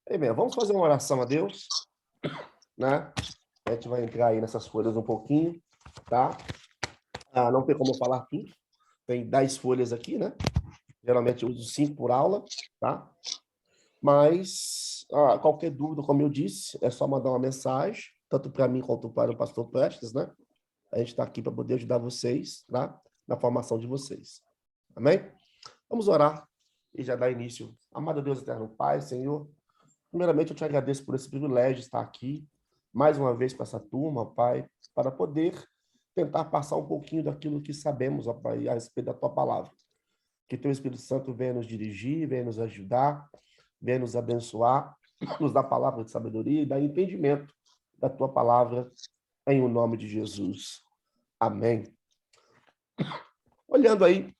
Amém. Vamos fazer uma oração a Deus, né? A gente vai entrar aí nessas folhas um pouquinho, tá? Não tem como eu falar tudo. Tem 10 folhas aqui, né? Geralmente eu uso 5 por aula, tá? Mas qualquer dúvida, como eu disse, é só mandar uma mensagem, tanto para mim quanto para o pastor Prestes, né? A gente está aqui para poder ajudar vocês, tá? Na formação de vocês. Amém? Vamos orar e já dar início. Amado Deus eterno Pai, Senhor, primeiramente eu te agradeço por esse privilégio de estar aqui, mais uma vez com essa turma, Pai, para poder tentar passar um pouquinho daquilo que sabemos, ó Pai, a respeito da Tua palavra. Que Teu Espírito Santo venha nos dirigir, venha nos ajudar, venha nos abençoar, nos dar palavra de sabedoria e dar entendimento da Tua palavra, em o nome de Jesus. Amém. Olhando aí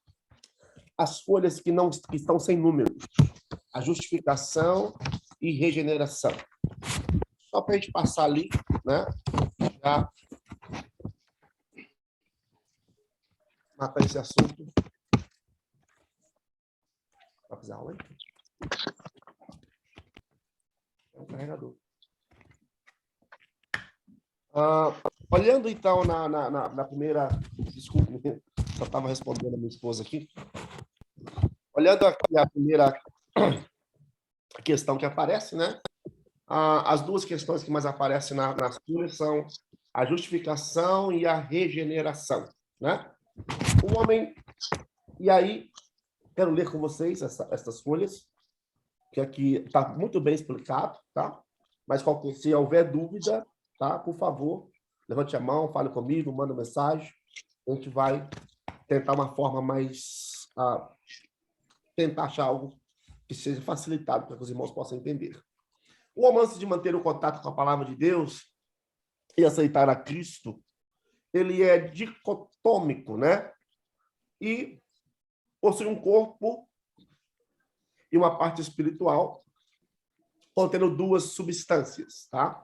as folhas que estão sem número, a justificação e regeneração. Só para a gente passar ali, né? Já matar esse assunto. Vai fazer aula aí? É um carregador. Olhando então na primeira. Desculpe, só estava respondendo a minha esposa aqui. Olhando aqui a primeira questão que aparece, né? As duas questões que mais aparecem nas folhas são a justificação e a regeneração, né? O homem. E aí, quero ler com vocês essas folhas, que aqui está muito bem explicado, tá? Mas se houver dúvida, tá? Por favor, levante a mão, fale comigo, manda mensagem. A gente vai tentar uma forma mais... tentar achar algo que seja facilitado para que os irmãos possam entender. O homem, antes de manter o contato com a palavra de Deus e aceitar a Cristo, ele é dicotômico, né? E possui um corpo e uma parte espiritual, contendo duas substâncias, tá?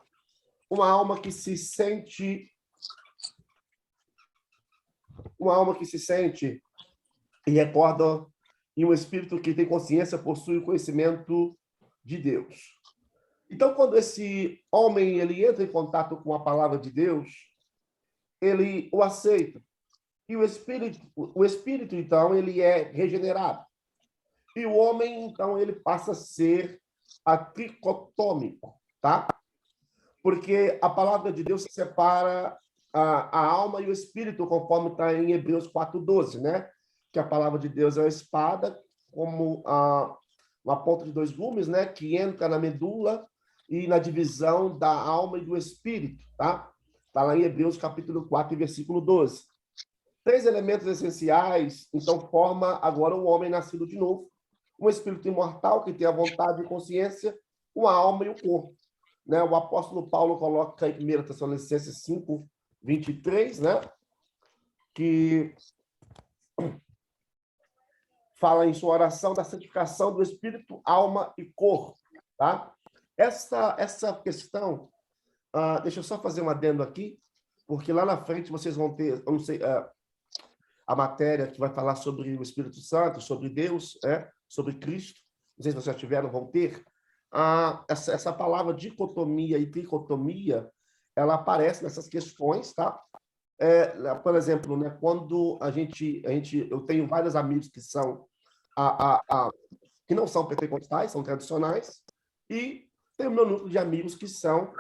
Uma alma que se sente e recorda, e um espírito que tem consciência possui o conhecimento de Deus. Então, quando esse homem ele entra em contato com a palavra de Deus, ele o aceita. E o espírito então, ele é regenerado. E o homem, então, ele passa a ser tricotômico, tá? Porque a palavra de Deus separa a alma e o espírito, conforme está em Hebreus 4:12, né? Que a palavra de Deus é uma espada, como uma ponta de 2 gumes, né? Que entra na medula e na divisão da alma e do espírito, tá? Está lá em Hebreus capítulo 4, versículo 12. 3 elementos essenciais, então, forma agora o homem nascido de novo. Um espírito imortal que tem a vontade e consciência, uma alma e o corpo. Né? O apóstolo Paulo coloca em 1 Tessalonicenses 5, 23, né? Que fala em sua oração da santificação do espírito, alma e corpo. Tá? Essa questão, deixa eu só fazer um adendo aqui, porque lá na frente vocês vão ter, eu não sei, a matéria que vai falar sobre o Espírito Santo, sobre Deus, sobre Cristo. Não sei se vocês já tiveram, vão ter. Essa palavra dicotomia e tricotomia, ela aparece nessas questões, tá? Por exemplo, né, quando eu tenho vários amigos que são que não são pentecostais, são tradicionais, e tem o meu núcleo de amigos que são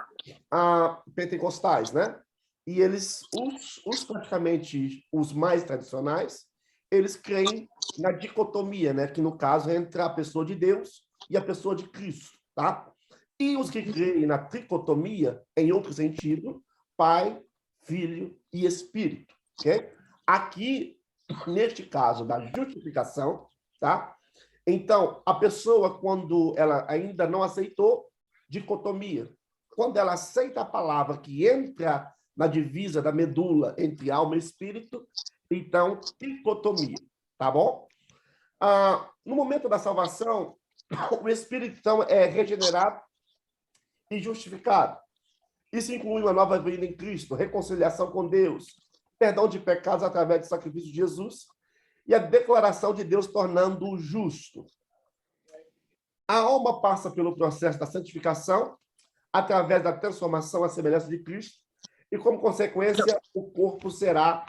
pentecostais, né? E eles, praticamente os mais tradicionais, eles creem na dicotomia, né? Que no caso é entre a pessoa de Deus e a pessoa de Cristo, tá? E os que creem na tricotomia, em outro sentido, Pai, Filho e Espírito, ok? Aqui, neste caso da justificação, tá? Então, a pessoa, quando ela ainda não aceitou, dicotomia. Quando ela aceita a palavra que entra na divisa da medula entre alma e espírito, então, tricotomia, tá bom? No momento da salvação, o espírito, então, é regenerado e justificado. Isso inclui uma nova vida em Cristo, reconciliação com Deus, perdão de pecados através do sacrifício de Jesus e a declaração de Deus tornando-o justo. A alma passa pelo processo da santificação através da transformação à semelhança de Cristo e, como consequência, o corpo será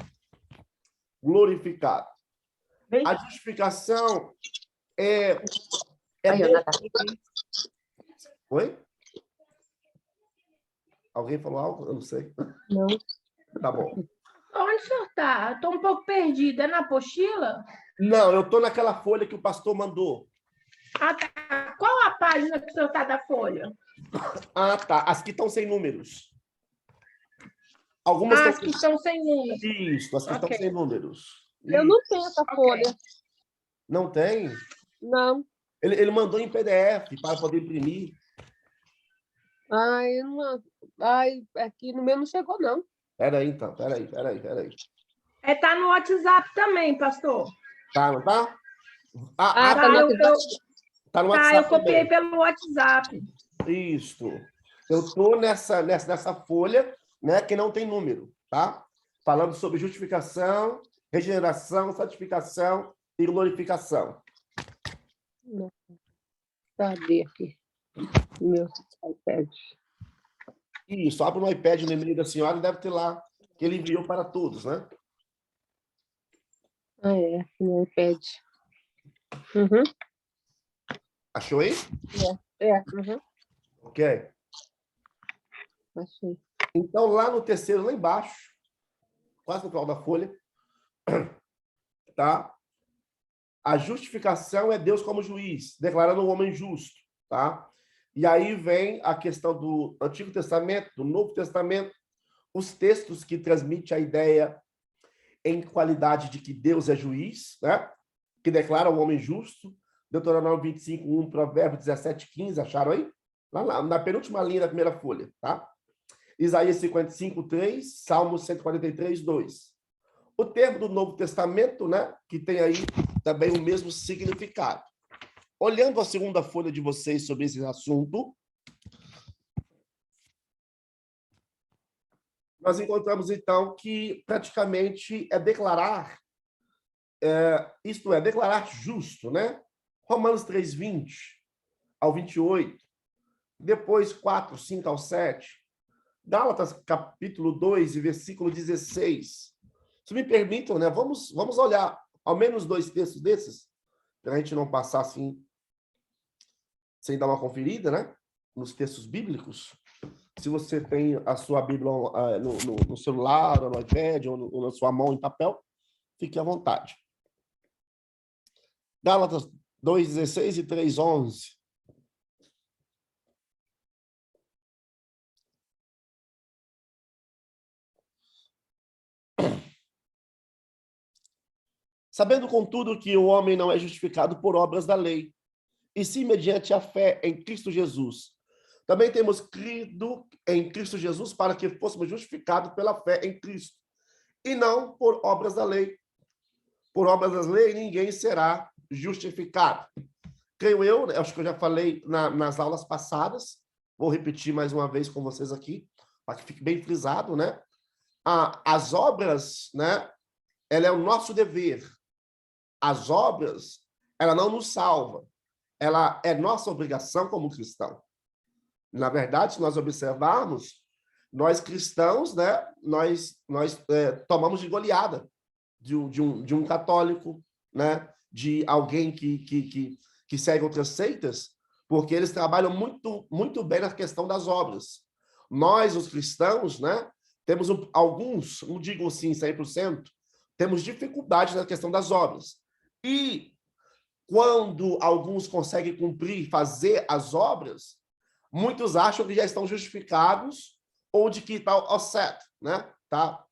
glorificado. A justificação é Deus... Oi? Alguém falou algo? Eu não sei. Não. Tá bom. Onde o senhor está? Estou um pouco perdida. É na apostila? Não, eu estou naquela folha que o pastor mandou. Ah, tá. Qual a página que o senhor está da folha? Ah, tá. As que estão sem números. Algumas as que estão sem números. Isso, as que estão sem números. Eu não tenho essa folha. Não tem? Não. Ele mandou em PDF para poder imprimir. Aqui no meu não chegou, não. Peraí, então. Peraí. Tá no WhatsApp também, pastor. Tá, não tá? Tá no WhatsApp? Tá no WhatsApp eu copiei também. pelo WhatsApp. Isso. Eu estou nessa folha, né, que não tem número, tá? Falando sobre justificação, regeneração, santificação e glorificação. Cadê aqui? Meu iPad. Isso, abre no iPad no e-mail da senhora e deve ter lá, que ele enviou para todos, né? No iPad. Uhum. Achou aí? Uhum. Ok. Achei. Então, lá no terceiro, lá embaixo, quase no final da folha, tá? A justificação é Deus como juiz, declarando o homem justo, tá? E aí vem a questão do Antigo Testamento, do Novo Testamento, os textos que transmitem a ideia em qualidade de que Deus é juiz, né? Que declara o homem justo. Deuteronômio 25:1, Provérbios 17:15, acharam aí? Lá na penúltima linha da primeira folha, tá? Isaías 55:3, Salmos 143:2. O termo do Novo Testamento, né? Que tem aí também o mesmo significado. Olhando a segunda folha de vocês sobre esse assunto, nós encontramos, então, que praticamente é declarar, isto é, declarar justo, né? Romanos 3:20 ao 28, depois 4:5 ao 7, Gálatas capítulo 2 e versículo 16. Se me permitam, né? Vamos olhar ao menos 2 textos desses, para a gente não passar assim, sem dar uma conferida, né? Nos textos bíblicos. Se você tem a sua Bíblia no celular, ou no iPad, ou na sua mão em papel, fique à vontade. Gálatas 2:16 e 3:11. Sabendo, contudo, que o homem não é justificado por obras da lei, e sim mediante a fé em Cristo Jesus. Também temos crido em Cristo Jesus para que fôssemos justificados pela fé em Cristo, e não por obras da lei. Por obras da lei, ninguém será justificado. Creio eu, acho que eu já falei nas aulas passadas, vou repetir mais uma vez com vocês aqui, para que fique bem frisado, né? As obras, né? Ela é o nosso dever. As obras, ela não nos salva. Ela é nossa obrigação como cristão. Na verdade, se nós observarmos, nós cristãos, né? Nós tomamos de goleada de um católico, né? De alguém que segue outras seitas, porque eles trabalham muito bem na questão das obras. Nós, os cristãos, né? Temos alguns, não digo assim 100%, temos dificuldade na questão das obras. E quando alguns conseguem cumprir, fazer as obras, muitos acham que já estão justificados ou de que está all set, né? Tá?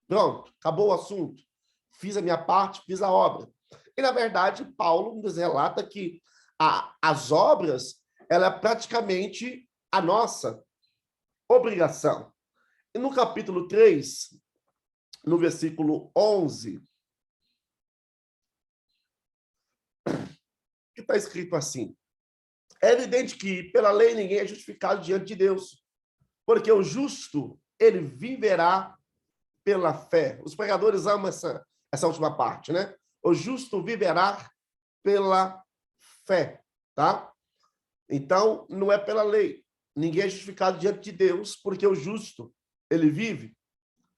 Pronto, acabou o assunto. Fiz a minha parte, fiz a obra. E, na verdade, Paulo nos relata que as obras, ela é praticamente a nossa obrigação. E no capítulo 3, no versículo 11, que está escrito assim: é evidente que pela lei ninguém é justificado diante de Deus, porque o justo, ele viverá pela fé. Os pregadores amam essa última parte, né? O justo viverá pela fé, tá? Então, não é pela lei. Ninguém é justificado diante de Deus, porque o justo, ele vive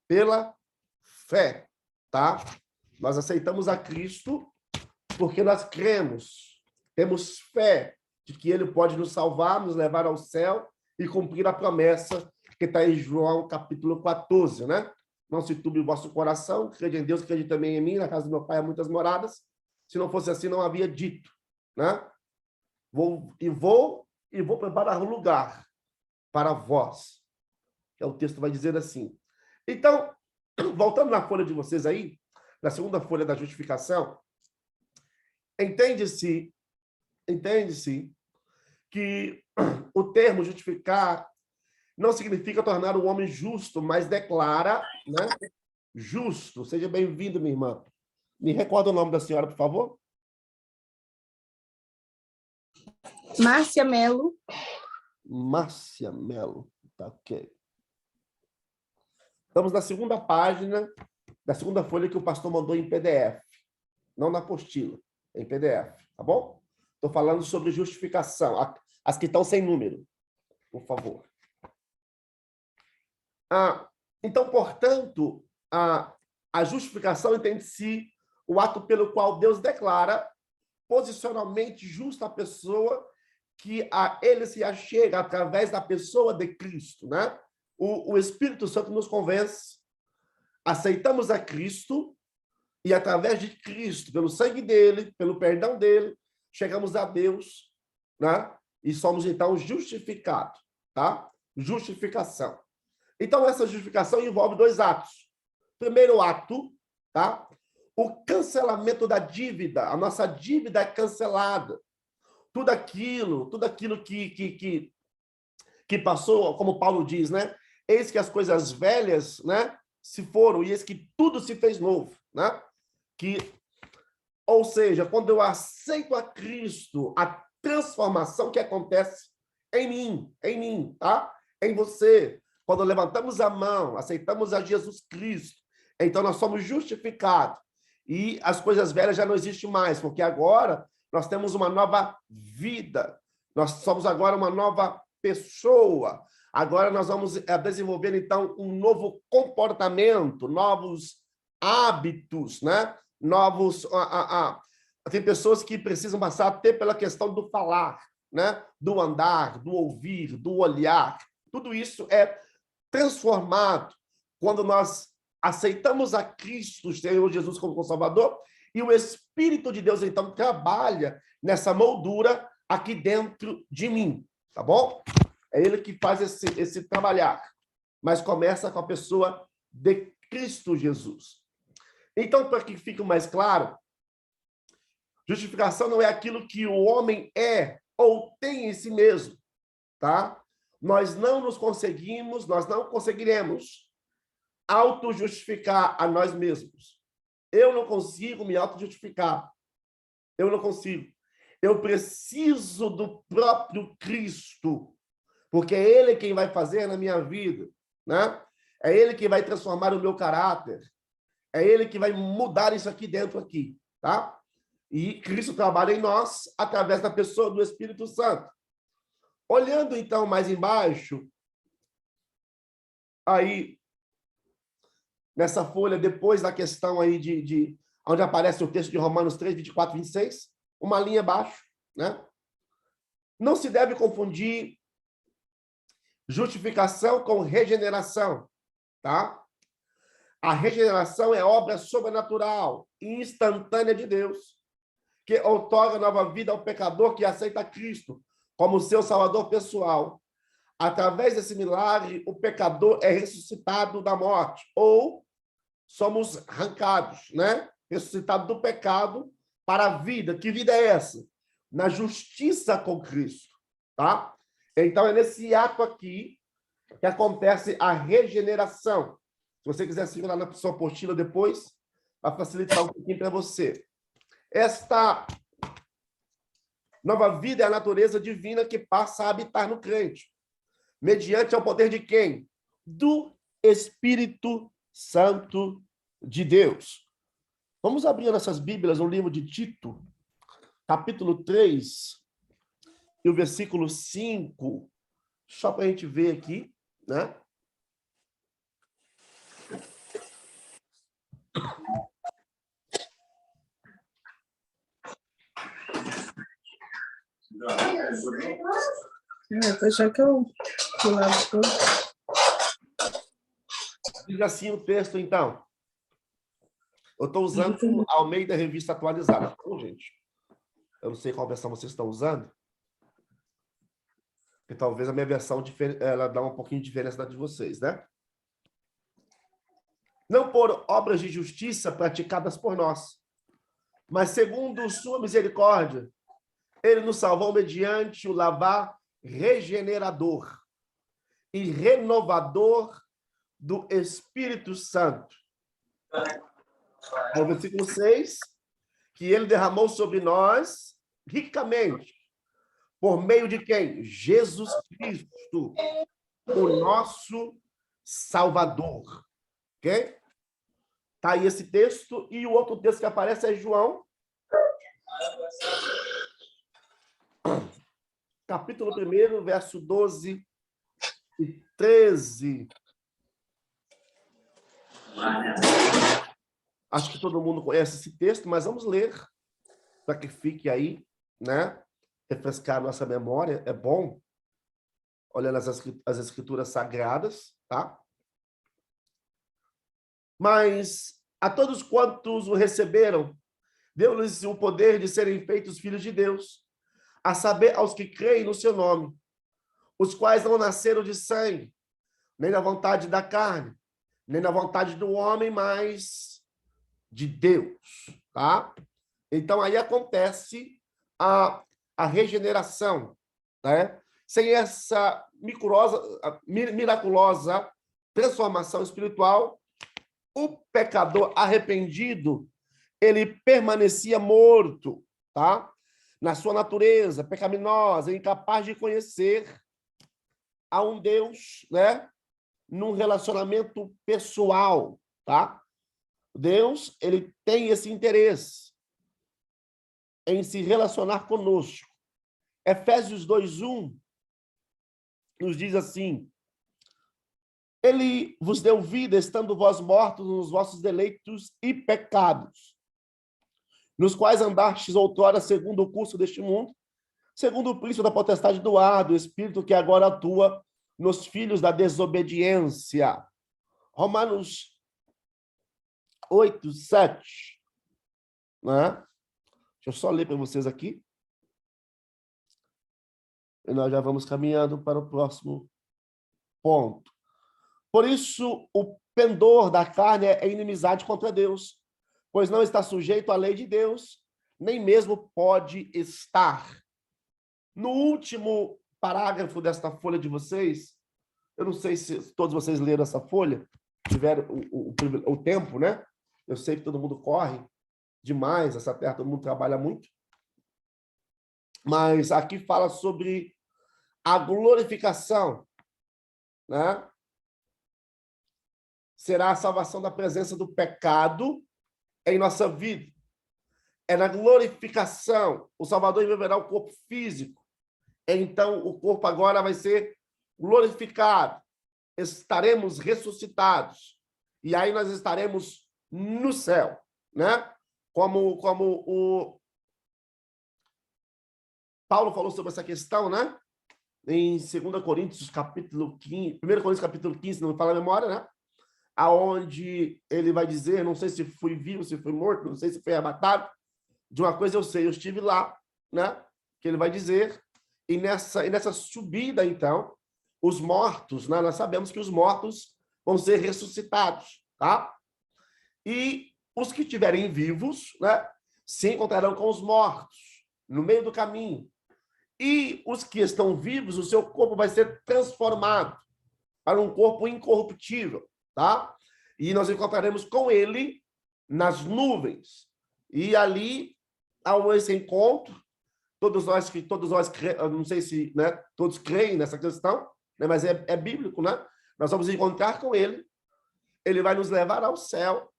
pela fé, tá? Nós aceitamos a Cristo porque nós cremos, temos fé de que ele pode nos salvar, nos levar ao céu e cumprir a promessa que está em João capítulo 14, né? Não se turbe o vosso coração, crede em Deus, crede também em mim, na casa do meu pai há muitas moradas. Se não fosse assim, não havia dito, né? Vou preparar um lugar para vós. O texto vai dizer assim. Então, voltando na folha de vocês aí, na segunda folha da justificação, entende-se que o termo justificar não significa tornar o homem justo, mas declara, né? Justo. Seja bem-vindo, minha irmã. Me recorda o nome da senhora, por favor? Márcia Melo. Márcia Melo. Tá, ok. Estamos na segunda página, da segunda folha que o pastor mandou em PDF. Não na apostila, em PDF, tá bom? Estou falando sobre justificação. As que estão sem número, por favor. Então, portanto, a justificação entende-se o ato pelo qual Deus declara posicionalmente justa a pessoa que a ele se achega através da pessoa de Cristo, né? O Espírito Santo nos convence, aceitamos a Cristo e através de Cristo, pelo sangue dele, pelo perdão dele, chegamos a Deus, né? E somos então justificados, tá? Justificação. Então, essa justificação envolve dois atos. Primeiro ato, tá? O cancelamento da dívida. A nossa dívida é cancelada. Tudo aquilo que passou, como Paulo diz, né? Eis que as coisas velhas, né, se foram, e eis que tudo se fez novo, né? Ou seja, quando eu aceito a Cristo, a transformação que acontece em mim, tá? Em você. Quando levantamos a mão, aceitamos a Jesus Cristo, então nós somos justificados. E as coisas velhas já não existem mais, porque agora nós temos uma nova vida. Nós somos agora uma nova pessoa. Agora nós vamos desenvolver, então, um novo comportamento, novos hábitos, né? Tem pessoas que precisam passar até pela questão do falar, né? Do andar, do ouvir, do olhar. Tudo isso é transformado quando nós aceitamos a Cristo, o Senhor Jesus, como Salvador, e o Espírito de Deus, então, trabalha nessa moldura aqui dentro de mim, tá bom? É ele que faz esse trabalhar, mas começa com a pessoa de Cristo Jesus. Então, para que fique mais claro, justificação não é aquilo que o homem é ou tem em si mesmo, tá? Nós não conseguiremos auto-justificar a nós mesmos. Eu não consigo me auto-justificar. Eu não consigo. Eu preciso do próprio Cristo, porque é ele quem vai fazer na minha vida, né? É ele que vai transformar o meu caráter. É ele que vai mudar isso aqui dentro aqui, tá? E Cristo trabalha em nós através da pessoa do Espírito Santo. Olhando, então, mais embaixo, aí, nessa folha, depois da questão aí onde aparece o texto de Romanos 3, 24, 26, uma linha abaixo, né? Não se deve confundir justificação com regeneração, tá? A regeneração é obra sobrenatural e instantânea de Deus, que outorga nova vida ao pecador que aceita Cristo como seu salvador pessoal. Através desse milagre, o pecador é ressuscitado da morte, ou somos arrancados, né? Ressuscitado do pecado para a vida. Que vida é essa? Na justiça com Cristo, tá? Então, é nesse ato aqui que acontece a regeneração. Se você quiser seguir lá na sua apostila depois, vai facilitar um pouquinho para você. Esta nova vida é a natureza divina que passa a habitar no crente. Mediante ao poder de quem? Do Espírito Santo de Deus. Vamos abrir nossas Bíblias no livro de Tito, capítulo 3, e o versículo 5, só para a gente ver aqui, né? Já que eu Diz assim o texto, então. Eu estou usando Almeida Revista Atualizada. Então, gente, eu não sei qual versão vocês estão usando, porque talvez a minha versão ela dá um pouquinho de diferença da de vocês, né? Não por obras de justiça praticadas por nós, mas segundo sua misericórdia, ele nos salvou mediante o lavar regenerador e renovador do Espírito Santo. No versículo 6, que ele derramou sobre nós ricamente, por meio de quem? Jesus Cristo, o nosso Salvador. Ok? Tá aí esse texto, e o outro texto que aparece é João, capítulo 1, verso 12 e 13. Acho que todo mundo conhece esse texto, mas vamos ler, para que fique aí, né? Refrescar a nossa memória, é bom, olhando as escrituras sagradas, tá? Mas a todos quantos o receberam, deu-lhes o poder de serem feitos filhos de Deus, a saber, aos que creem no seu nome, os quais não nasceram de sangue, nem da vontade da carne, nem da vontade do homem, mas de Deus, tá? Então, aí acontece a regeneração, né? Sem essa miraculosa transformação espiritual, o pecador arrependido, ele permanecia morto, tá? Na sua natureza pecaminosa, incapaz de conhecer a um Deus, né? Num relacionamento pessoal, tá? Deus, ele tem esse interesse em se relacionar conosco. Efésios 2:1 nos diz assim: ele vos deu vida, estando vós mortos nos vossos deleitos e pecados, nos quais andastes outrora segundo o curso deste mundo, segundo o príncipe da potestade do ar, do espírito que agora atua nos filhos da desobediência. Romanos 8:7. Né? Deixa eu só ler para vocês aqui. E nós já vamos caminhando para o próximo ponto. Por isso, o pendor da carne é inimizade contra Deus, pois não está sujeito à lei de Deus, nem mesmo pode estar. No último parágrafo desta folha de vocês, eu não sei se todos vocês leram essa folha, tiveram o tempo, né? Eu sei que todo mundo corre demais, essa terra, todo mundo trabalha muito. Mas aqui fala sobre a glorificação, né? Será a salvação da presença do pecado em nossa vida. É na glorificação. O Salvador viverá o corpo físico. Então, o corpo agora vai ser glorificado. Estaremos ressuscitados. E aí nós estaremos no céu, né? Como o Paulo falou sobre essa questão, né? Em 2 Coríntios, capítulo 15, 1 Coríntios, capítulo 15, não me fala a memória, né? Aonde ele vai dizer, não sei se fui vivo, se fui morto, não sei se foi arrebatado, de uma coisa eu sei, eu estive lá, né? Que ele vai dizer, e nessa subida, então, os mortos, né? Nós sabemos que os mortos vão ser ressuscitados, tá? E os que estiverem vivos, né? Se encontrarão com os mortos, no meio do caminho. E os que estão vivos, o seu corpo vai ser transformado para um corpo incorruptível, tá? E nós encontraremos com ele nas nuvens. E ali, ao esse encontro, todos nós, não sei se, né, todos creem nessa questão, né, mas é bíblico, né? Nós vamos encontrar com ele, ele vai nos levar ao céu.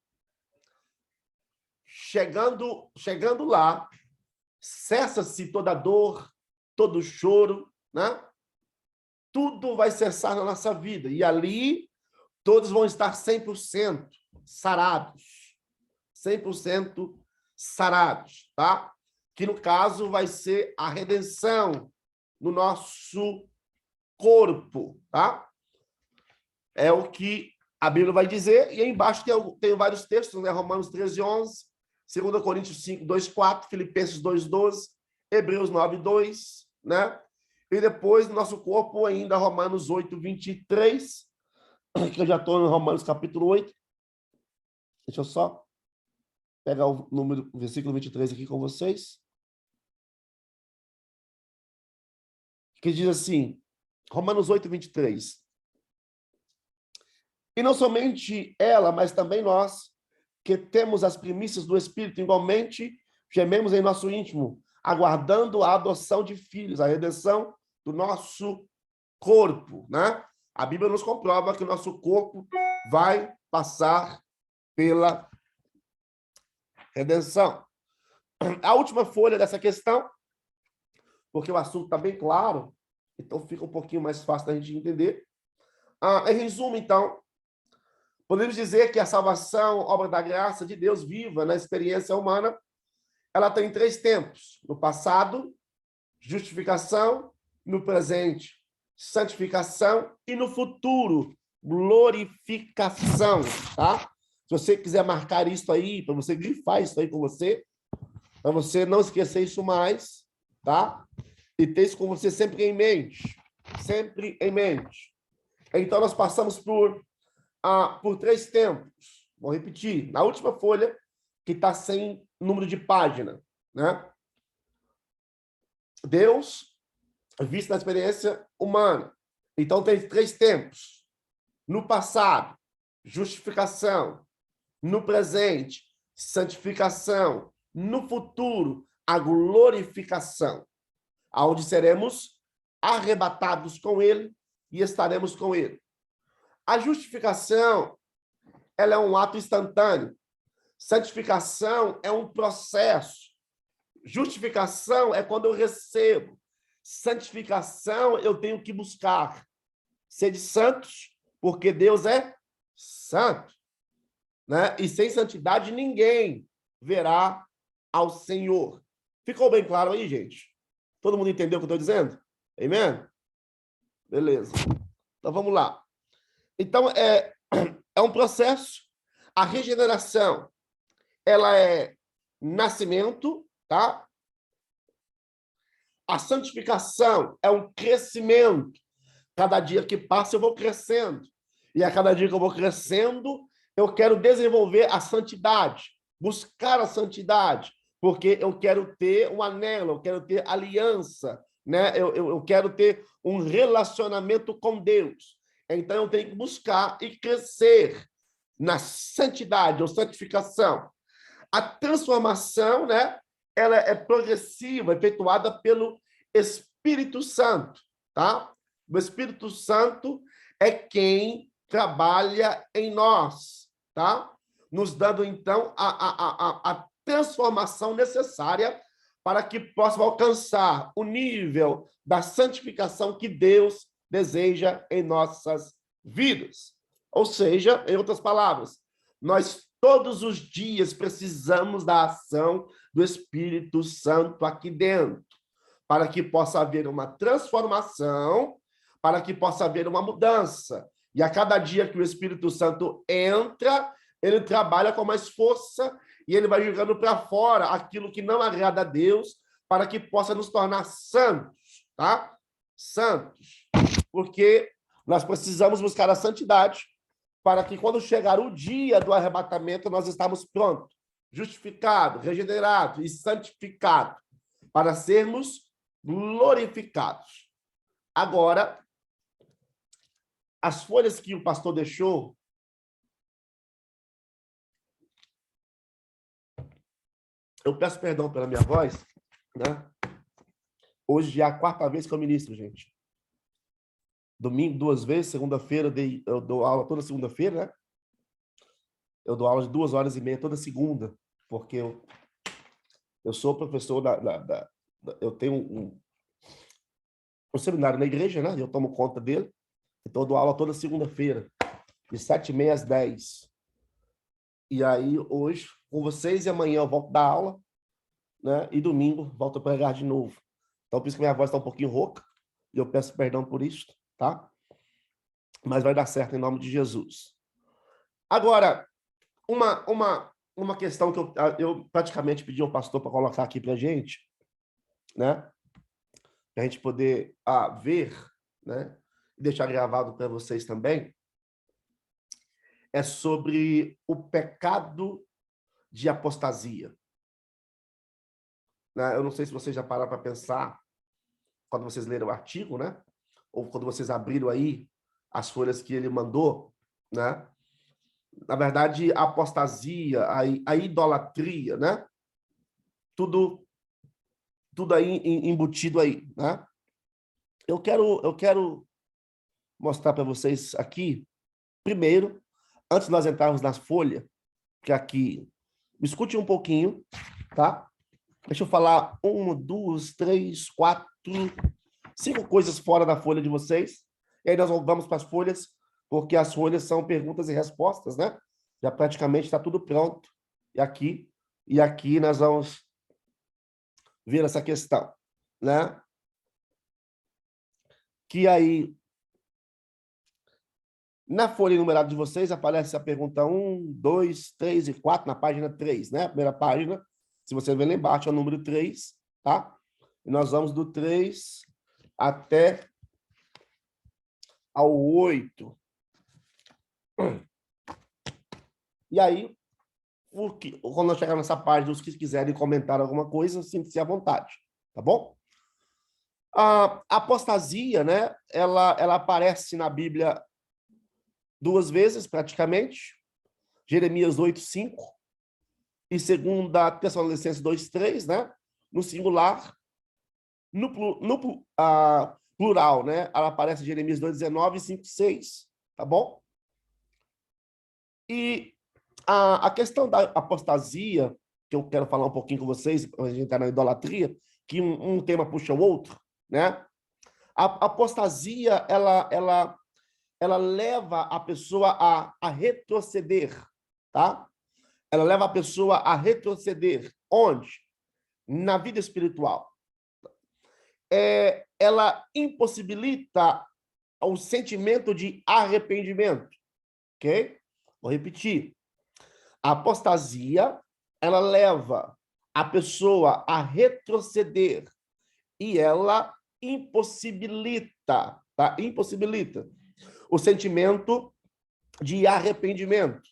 Chegando lá, cessa-se toda dor, todo choro, né? Tudo vai cessar na nossa vida. E ali, todos vão estar 100% sarados. 100% sarados, tá? Que, no caso, vai ser a redenção no nosso corpo, tá? É o que a Bíblia vai dizer. E aí embaixo tem vários textos, né? Romanos 13:11, 2 Coríntios 5:2-4, Filipenses 2:12, Hebreus 9:2, né? E depois, no nosso corpo, ainda Romanos 8:23, que eu já estou no Romanos capítulo 8. Deixa eu só pegar o versículo 23 aqui com vocês. Que diz assim, Romanos 8:23. E não somente ela, mas também nós, que temos as primícias do Espírito, igualmente gememos em nosso íntimo, aguardando a adoção de filhos, a redenção do nosso corpo, né? A Bíblia nos comprova que o nosso corpo vai passar pela redenção. A última folha dessa questão, porque o assunto está bem claro, então fica um pouquinho mais fácil da gente entender. Em resumo, então, podemos dizer que a salvação, obra da graça de Deus viva na experiência humana, ela tem 3 tempos: no passado, justificação; no presente, santificação; e no futuro, glorificação, tá? Se você quiser marcar isso aí, para você grifar isso aí com você, para você não esquecer isso mais, tá? E ter isso com você sempre em mente, sempre em mente. Então, nós passamos por 3 tempos. Vou repetir. Na última folha, que está sem número de página, né? Deus, visto na experiência humana. Então, tem 3 tempos. No passado, justificação; no presente, santificação; no futuro, a glorificação, aonde seremos arrebatados com ele e estaremos com ele. A justificação, ela é um ato instantâneo. Santificação é um processo. Justificação é quando eu recebo. Santificação eu tenho que buscar. Sede santos, porque Deus é santo, né? E sem santidade ninguém verá ao Senhor. Ficou bem claro aí, gente? Todo mundo entendeu o que eu estou dizendo? Amém? Beleza. Então, vamos lá. Então, é um processo. A regeneração, ela é nascimento, tá? A santificação é um crescimento. Cada dia que passa, eu vou crescendo. E a cada dia que eu vou crescendo, eu quero desenvolver a santidade, buscar a santidade, porque eu quero ter um anelo, eu quero ter aliança, né? Eu quero ter um relacionamento com Deus. Então, eu tenho que buscar e crescer na santidade ou santificação. A transformação, né? Ela é progressiva, efetuada pelo Espírito Santo, tá? O Espírito Santo é quem trabalha em nós, tá? Nos dando, então, a transformação necessária para que possamos alcançar o nível da santificação que Deus deseja em nossas vidas. Ou seja, em outras palavras, nós todos os dias precisamos da ação do Espírito Santo aqui dentro, para que possa haver uma transformação, para que possa haver uma mudança. E a cada dia que o Espírito Santo entra, ele trabalha com mais força e ele vai jogando para fora aquilo que não agrada a Deus, para que possa nos tornar santos, tá? Santos. Porque nós precisamos buscar a santidade para que, quando chegar o dia do arrebatamento, nós estamos prontos, justificados, regenerados e santificados, para sermos glorificados. Agora, as folhas que o pastor deixou, eu peço perdão pela minha voz, né? Hoje já é a 4ª vez que eu ministro, gente. Domingo 2 vezes, segunda-feira eu dou aula toda segunda-feira, né? Eu dou aula de 2h30 toda segunda, porque eu sou professor eu tenho um seminário na igreja, né? Eu tomo conta dele. Então, eu dou aula toda segunda-feira, de 7h30 às 10. E aí, hoje, com vocês, e amanhã eu volto dar aula, né? E domingo, volto a pregar de novo. Então, por isso que minha voz está um pouquinho rouca, e eu peço perdão por isso, tá? Mas vai dar certo em nome de Jesus. Agora, uma questão que eu praticamente pedi ao pastor para colocar aqui para a gente, né? Para a gente poder ver, né? E deixar gravado para vocês também, é sobre o pecado de apostasia. Né? Eu não sei se vocês já pararam para pensar, quando vocês leram o artigo, né? Ou quando vocês abriram aí as folhas que ele mandou, né? Na verdade, a apostasia, a idolatria, né? Tudo aí embutido aí, né? Eu quero mostrar para vocês aqui, primeiro, antes de nós entrarmos nas folhas, que aqui, me escute um pouquinho, tá? Deixa eu falar 1, 2, 3, 4, 5 coisas fora da folha de vocês. E aí nós vamos para as folhas, porque as folhas são perguntas e respostas, né? Já praticamente está tudo pronto. E aqui nós vamos ver essa questão, né? Que aí, na folha enumerada de vocês, aparece a pergunta 1, 2, 3 e 4, na página 3, né? A primeira página, se você ver lá embaixo, é o número 3, tá? E nós vamos do 3 até ao 8. E aí, quando nós chegar nessa página, os que quiserem comentar alguma coisa, sinta-se à vontade, tá bom? A apostasia, né? Ela aparece na Bíblia 2 vezes, praticamente. Jeremias 8:5 e 2 Tessalonicenses 2:3, né? No singular. No plural, né? Ela aparece em Jeremias 2:19 e 5:6, tá bom? E a questão da apostasia, que eu quero falar um pouquinho com vocês, a gente está na idolatria, que um tema puxa o outro, né? A apostasia, ela leva a pessoa a retroceder, tá? Ela leva a pessoa a retroceder. Onde? Na vida espiritual. Ela impossibilita o sentimento de arrependimento, ok? Vou repetir. A apostasia, ela leva a pessoa a retroceder e ela impossibilita, tá? Impossibilita o sentimento de arrependimento.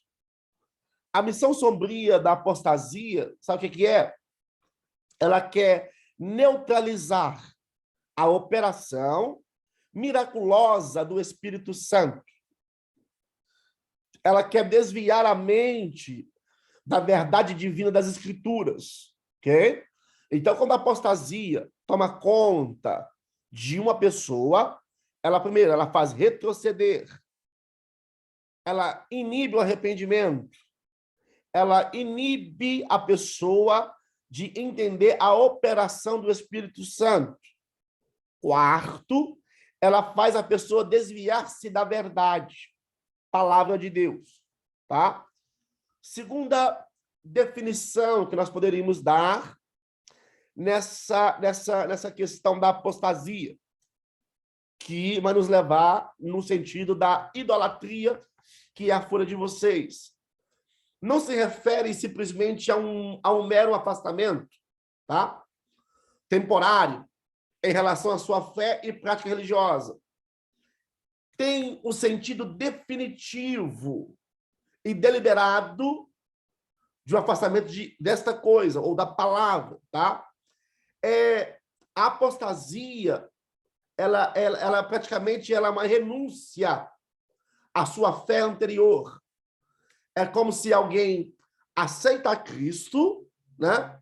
A missão sombria da apostasia, sabe o que é? Ela quer neutralizar a operação miraculosa do Espírito Santo. Ela quer desviar a mente da verdade divina das Escrituras, ok? Então, quando a apostasia toma conta de uma pessoa, primeiro, ela faz retroceder, ela inibe o arrependimento, ela inibe a pessoa de entender a operação do Espírito Santo. Quarto, ela faz a pessoa desviar-se da verdade, palavra de Deus, tá? Segunda definição que nós poderíamos dar nessa questão da apostasia, que vai nos levar no sentido da idolatria, que é a folha de vocês. Não se refere simplesmente a um mero afastamento, tá? Temporário, em relação à sua fé e prática religiosa. Tem o sentido definitivo e deliberado de um afastamento desta coisa, ou da palavra, tá? A apostasia, ela praticamente é uma renúncia à sua fé anterior. É como se alguém aceita Cristo, né?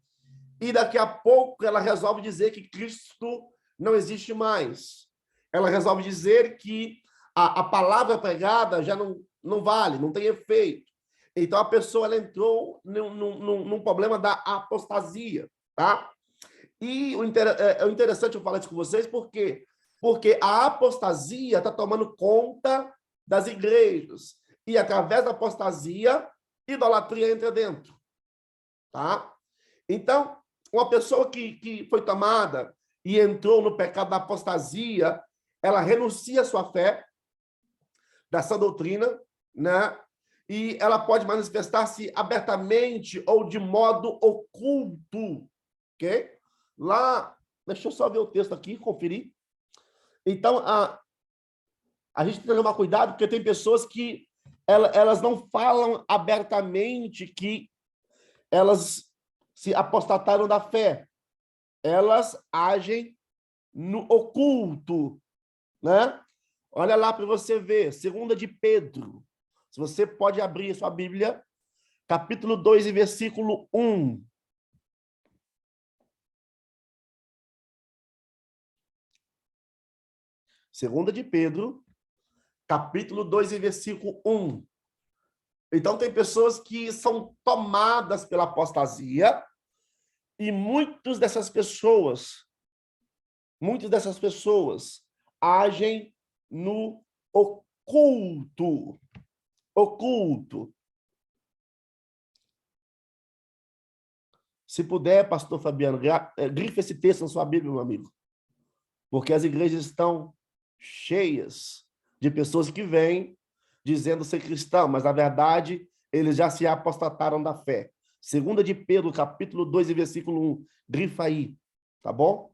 E daqui a pouco ela resolve dizer que Cristo não existe mais. Ela resolve dizer que a palavra pregada já não vale, não tem efeito. Então, a pessoa ela entrou num problema da apostasia, tá? E é interessante eu falar isso com vocês, porque Porque a apostasia está tomando conta das igrejas. E, através da apostasia, idolatria entra dentro. Tá? Então, uma pessoa que foi tomada e entrou no pecado da apostasia, ela renuncia à sua fé, dessa doutrina, né? E ela pode manifestar-se abertamente ou de modo oculto. Ok? Lá, deixa eu só ver o texto aqui, conferir. Então, a gente tem que tomar cuidado, porque tem pessoas que elas não falam abertamente que elas se apostataram da fé. Elas agem no oculto, né? Olha lá para você ver, 2 de Pedro. Se você pode abrir a sua Bíblia, capítulo 2 e versículo 1. Segunda de Pedro, capítulo 2 e versículo 1. Então, tem pessoas que são tomadas pela apostasia e muitas dessas pessoas agem no oculto. Oculto. Se puder, pastor Fabiano, grife esse texto na sua Bíblia, meu amigo. Porque as igrejas estão cheias de pessoas que vêm dizendo ser cristão, mas, na verdade, eles já se apostataram da fé. 2 de Pedro, capítulo 2 e versículo 1. Grifa aí, tá bom?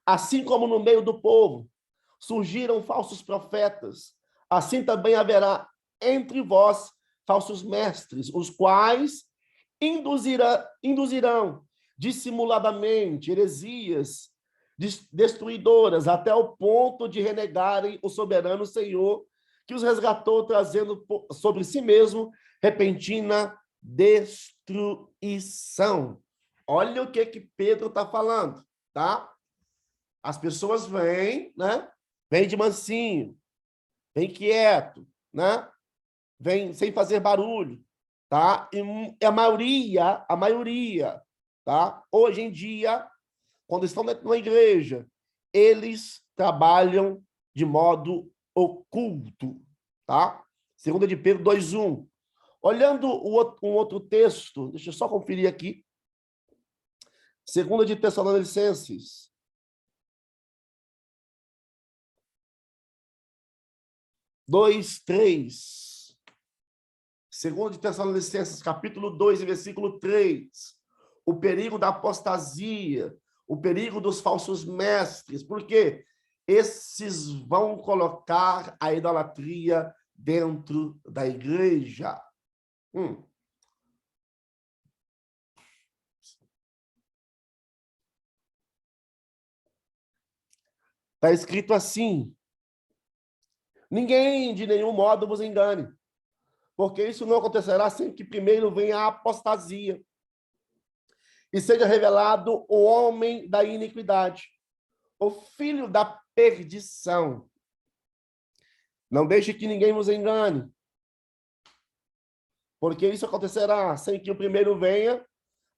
Assim como no meio do povo surgiram falsos profetas, assim também haverá entre vós falsos mestres, os quais induzirão dissimuladamente heresias destruidoras, até o ponto de renegarem o soberano Senhor, que os resgatou, trazendo sobre si mesmo repentina destruição. Olha o que Pedro está falando, tá? As pessoas vêm, né? Vêm de mansinho, vêm quieto, né? Vêm sem fazer barulho, tá? E a maioria, tá? Hoje em dia, quando estão dentro de uma igreja, eles trabalham de modo oculto, tá? 2 de Pedro 2:1. Olhando um outro texto, deixa eu só conferir aqui. 2 de Tessalonicenses. 2:3. 2 de Tessalonicenses, capítulo 2, versículo 3. O perigo da apostasia, o perigo dos falsos mestres, porque esses vão colocar a idolatria dentro da igreja. Está escrito assim: ninguém de nenhum modo vos engane, porque isso não acontecerá sem que primeiro venha a apostasia e seja revelado o homem da iniquidade, o filho da perdição. Não deixe que ninguém vos engane, porque isso acontecerá sem que o primeiro venha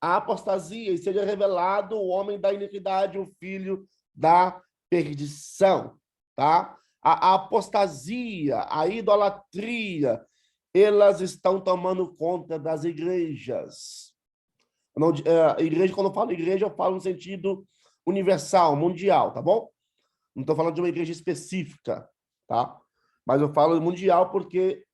a apostasia e seja revelado o homem da iniquidade, o filho da perdição, tá? A apostasia, a idolatria, elas estão tomando conta das igrejas. Não, igreja, quando eu falo igreja, eu falo no sentido universal, mundial, tá bom? Não estou falando de uma igreja específica, tá? Mas eu falo mundial porque,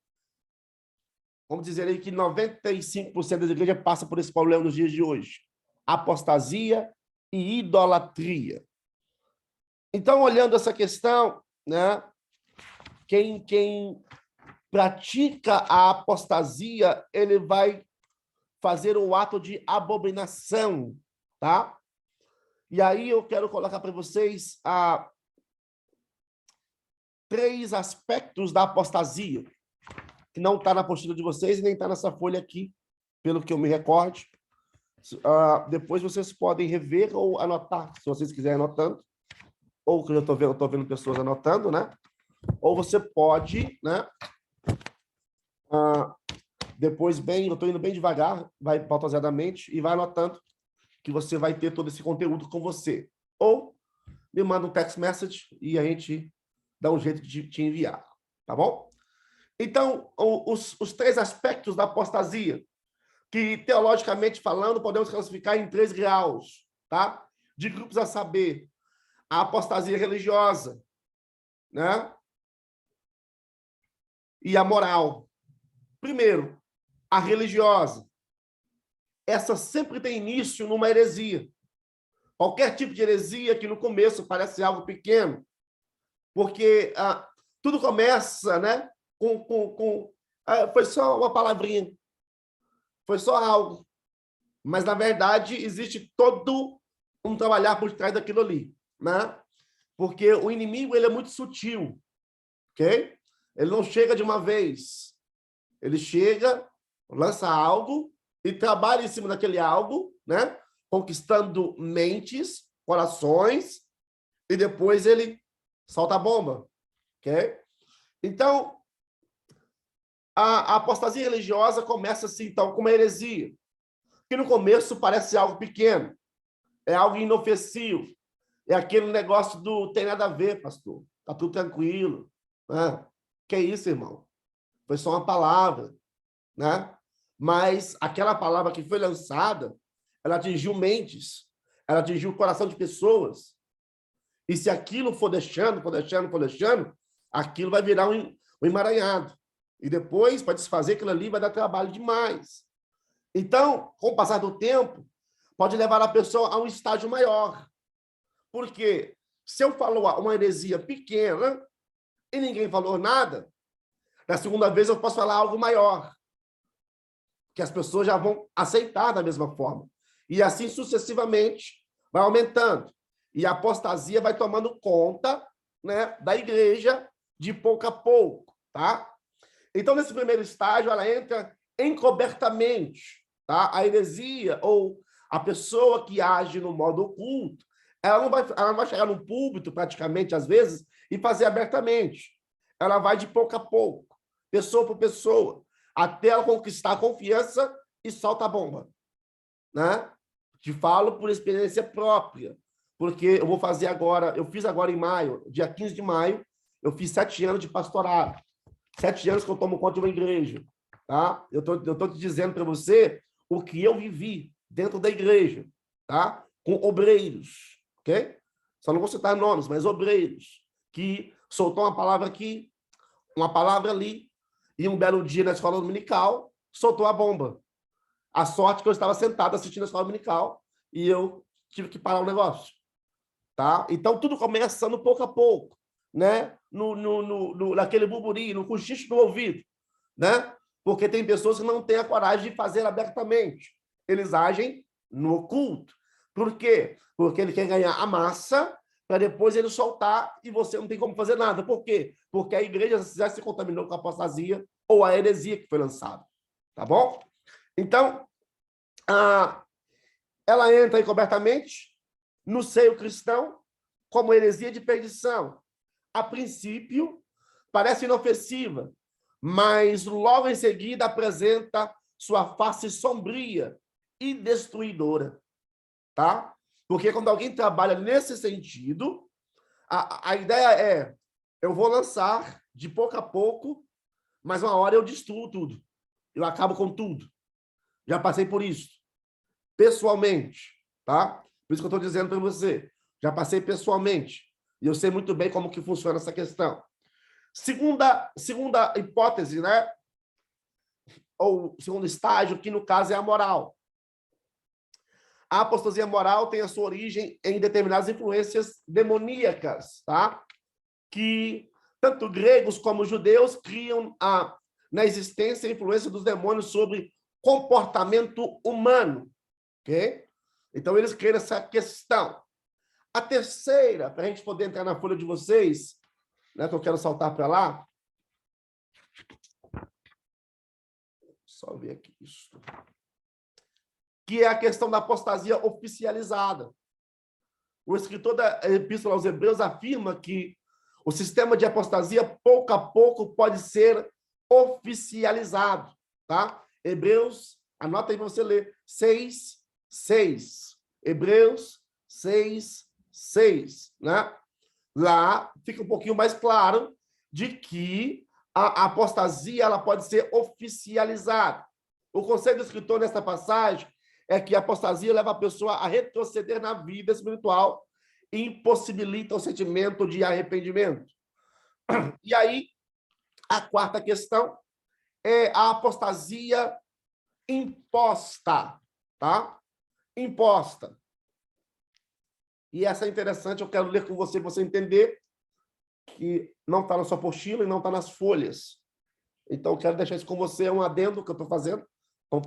vamos dizer aí que 95% das igrejas passa por esse problema nos dias de hoje. Apostasia e idolatria. Então, olhando essa questão, né? Quem pratica a apostasia, ele vai fazer um ato de abominação, tá? E aí eu quero colocar para vocês 3 aspectos da apostasia, que não está na apostila de vocês e nem está nessa folha aqui, pelo que eu me recorde. Depois vocês podem rever ou anotar, se vocês quiserem anotando, ou que eu estou vendo pessoas anotando, né? Ou você pode, né? Depois, eu estou indo bem devagar, vai pausadamente, e vai anotando que você vai ter todo esse conteúdo com você. Ou me manda um text message e a gente dá um jeito de te enviar, tá bom? Então, os 3 aspectos da apostasia, que, teologicamente falando, podemos classificar em 3 graus, tá? De grupos a saber, a apostasia religiosa, né? E a moral. Primeiro, a religiosa. Essa sempre tem início numa heresia. Qualquer tipo de heresia que no começo parece algo pequeno, porque tudo começa, né, foi só uma palavrinha, foi só algo, mas, na verdade, existe todo um trabalhar por trás daquilo ali, né? Porque o inimigo ele é muito sutil, ok? Ele não chega de uma vez, ele chega, lança algo e trabalha em cima daquele algo, né? Conquistando mentes, corações, e depois ele solta a bomba, ok? Então, a apostasia religiosa começa assim, então, com uma heresia, que no começo parece algo pequeno, é algo inofensivo, é aquele negócio do tem nada a ver, pastor, tá tudo tranquilo, né? Que é isso, irmão? Foi só uma palavra, né? Mas aquela palavra que foi lançada, ela atingiu mentes, ela atingiu o coração de pessoas. E se aquilo for deixando, aquilo vai virar um emaranhado. E depois, para desfazer aquilo ali, vai dar trabalho demais. Então, com o passar do tempo, pode levar a pessoa a um estágio maior. Porque se eu falo uma heresia pequena e ninguém falou nada, na segunda vez eu posso falar algo maior, que as pessoas já vão aceitar da mesma forma. E assim sucessivamente vai aumentando. E a apostasia vai tomando conta, né, da igreja de pouco a pouco, tá? Então, nesse primeiro estágio, ela entra encobertamente, tá? A heresia ou a pessoa que age no modo oculto, ela não vai chegar no púlpito, praticamente, às vezes, e fazer abertamente. Ela vai de pouco a pouco, pessoa por pessoa, até ela conquistar a confiança e solta a bomba, né? Te falo por experiência própria, porque eu vou fazer agora, eu fiz agora em maio, dia 15 de maio, eu fiz 7 anos de pastorado. 7 anos que eu tomo conta de uma igreja, tá? Eu tô te dizendo para você o que eu vivi dentro da igreja, tá? Com obreiros, ok? Só não vou citar nomes, mas obreiros, que soltou uma palavra aqui, uma palavra ali, e um belo dia na escola dominical, soltou a bomba. A sorte que eu estava sentado assistindo a escola dominical e eu tive que parar o negócio, tá? Então, tudo começa no pouco a pouco, né? Naquele burburinho, no cochicho do ouvido, né? Porque tem pessoas que não têm a coragem de fazer abertamente. Eles agem no oculto. Por quê? Porque ele quer ganhar a massa para depois ele soltar e você não tem como fazer nada. Por quê? Porque a igreja já se contaminou com a apostasia ou a heresia que foi lançada. Tá bom? Então, ela entra encobertamente no seio cristão como heresia de perdição. A princípio, parece inofensiva, mas logo em seguida apresenta sua face sombria e destruidora, tá? Porque quando alguém trabalha nesse sentido, a ideia é, eu vou lançar de pouco a pouco, mas uma hora eu destruo tudo. Eu acabo com tudo. Já passei por isso, pessoalmente, tá? Por isso que eu estou dizendo para você. Já passei pessoalmente. E eu sei muito bem como que funciona essa questão. Segunda hipótese, né? Ou segundo estágio, que no caso é a moral. A apostasia moral tem a sua origem em determinadas influências demoníacas, tá? Que tanto gregos como judeus criam na existência a influência dos demônios sobre comportamento humano, ok? Então, eles creem nessa questão. A terceira, para a gente poder entrar na folha de vocês, né, que eu quero saltar para lá. Só ver aqui isso. Que é a questão da apostasia oficializada. O escritor da Epístola aos Hebreus afirma que o sistema de apostasia, pouco a pouco, pode ser oficializado. Tá? Hebreus, anota aí para você ler, 6:6. Hebreus 6:6. 6, né? Lá fica um pouquinho mais claro de que a apostasia ela pode ser oficializada. O conceito do escritor nesta passagem é que a apostasia leva a pessoa a retroceder na vida espiritual e impossibilita o sentimento de arrependimento. E aí, a quarta questão é a apostasia imposta, tá? Imposta. E essa é interessante, eu quero ler com você, para você entender que não está na sua apostila e não está nas folhas. Então, eu quero deixar isso com você, é um adendo que eu estou fazendo,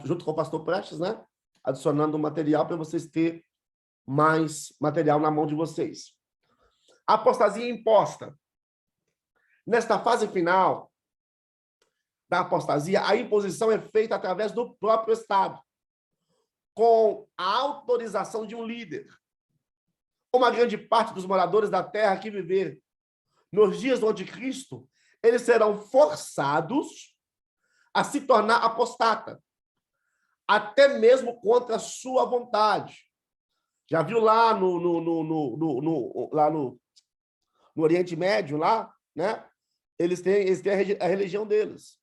junto com o pastor Prestes, né? Adicionando material para vocês terem mais material na mão de vocês. Apostasia imposta. Nesta fase final da apostasia, a imposição é feita através do próprio Estado, com a autorização de um líder. Uma grande parte dos moradores da terra que viver nos dias do anticristo, eles serão forçados a se tornar apostata, até mesmo contra a sua vontade. Já viu lá no Oriente Médio, lá, né? Eles têm a religião deles.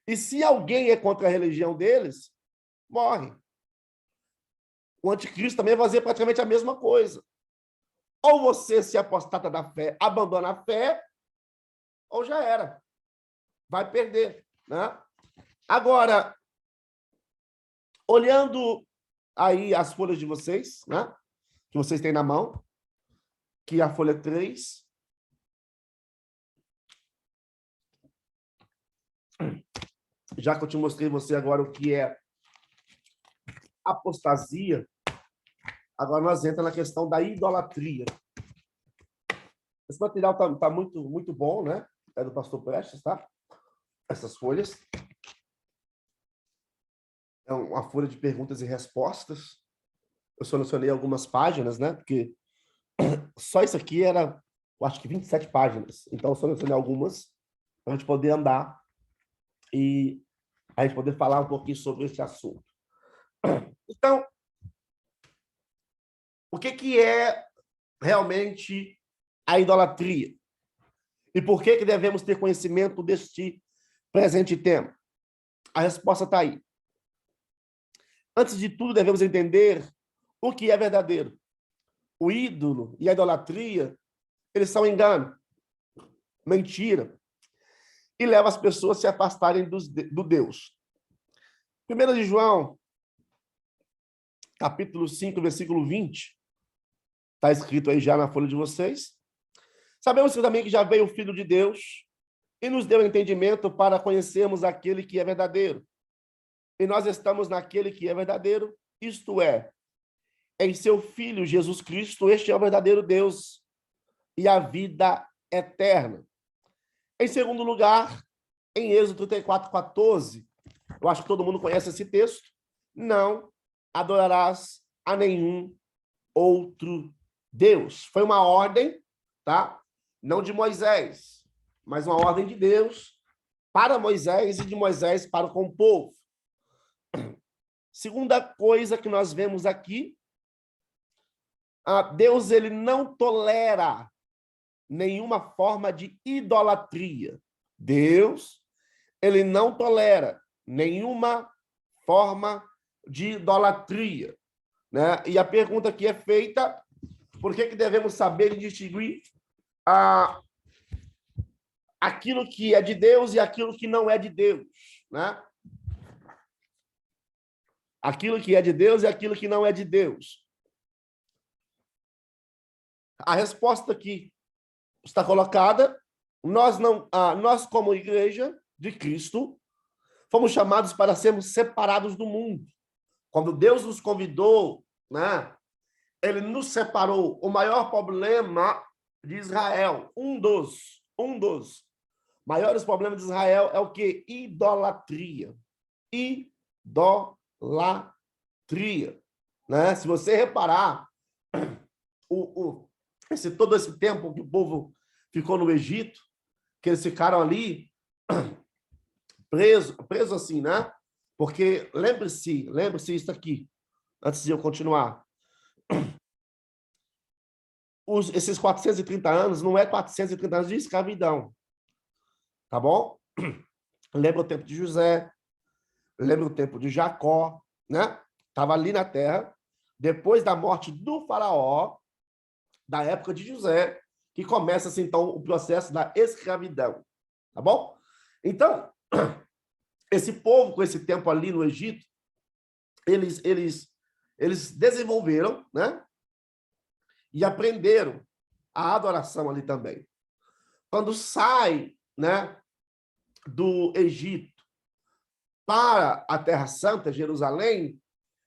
E se alguém é contra a religião deles, morre. O anticristo também vai fazer praticamente a mesma coisa. Ou você se apostata da fé, abandona a fé, ou já era. Vai perder, né? Agora, olhando aí as folhas de vocês, né? Que vocês têm na mão, que é a folha 3. Já que eu te mostrei você agora o que é apostasia, agora nós entramos na questão da idolatria. Esse material tá muito, muito bom, né? É do pastor Prestes, tá? Essas folhas. É uma folha de perguntas e respostas. Eu selecionei algumas páginas, né? Porque só isso aqui era, eu acho que 27 páginas. Então, eu selecionei algumas para a gente poder andar e a gente poder falar um pouquinho sobre esse assunto. Então, o que é realmente a idolatria? E por que devemos ter conhecimento deste presente tema? A resposta está aí. Antes de tudo, devemos entender o que é verdadeiro. O ídolo e a idolatria, eles são engano, mentira, e levam as pessoas a se afastarem do Deus. 1 de João, capítulo 5, versículo 20, está escrito aí já na folha de vocês. Sabemos também que já veio o Filho de Deus e nos deu entendimento para conhecermos aquele que é verdadeiro. E nós estamos naquele que é verdadeiro, isto é, em seu Filho Jesus Cristo, este é o verdadeiro Deus e a vida eterna. Em segundo lugar, em Êxodo 34:14, eu acho que todo mundo conhece esse texto, não adorarás a nenhum outro Deus. Foi uma ordem, tá? Não de Moisés, mas uma ordem de Deus para Moisés e de Moisés para com o povo. Segunda coisa que nós vemos aqui, Deus ele não tolera nenhuma forma de idolatria. Deus ele não tolera nenhuma forma de idolatria, né? E a pergunta que é feita, por que devemos saber e distinguir aquilo que é de Deus e aquilo que não é de Deus, né? Aquilo que é de Deus e aquilo que não é de Deus. A resposta aqui está colocada, nós como igreja de Cristo, fomos chamados para sermos separados do mundo. Quando Deus nos convidou, né, ele nos separou. O maior problema de Israel, um dos maiores problemas de Israel é o quê? Idolatria. Idolatria. Né? Se você reparar, todo esse tempo que o povo ficou no Egito, que eles ficaram ali preso assim, né? Porque lembre-se isso aqui, antes de eu continuar. esses 430 anos não é 430 anos de escravidão, tá bom? Lembra o tempo de José, lembra o tempo de Jacó, né? Estava ali na terra, depois da morte do faraó, da época de José, que começa-se, então, o processo da escravidão, tá bom? Então, esse povo, com esse tempo ali no Egito, eles desenvolveram, né? E aprenderam a adoração ali também. Quando sai, né, do Egito para a Terra Santa, Jerusalém,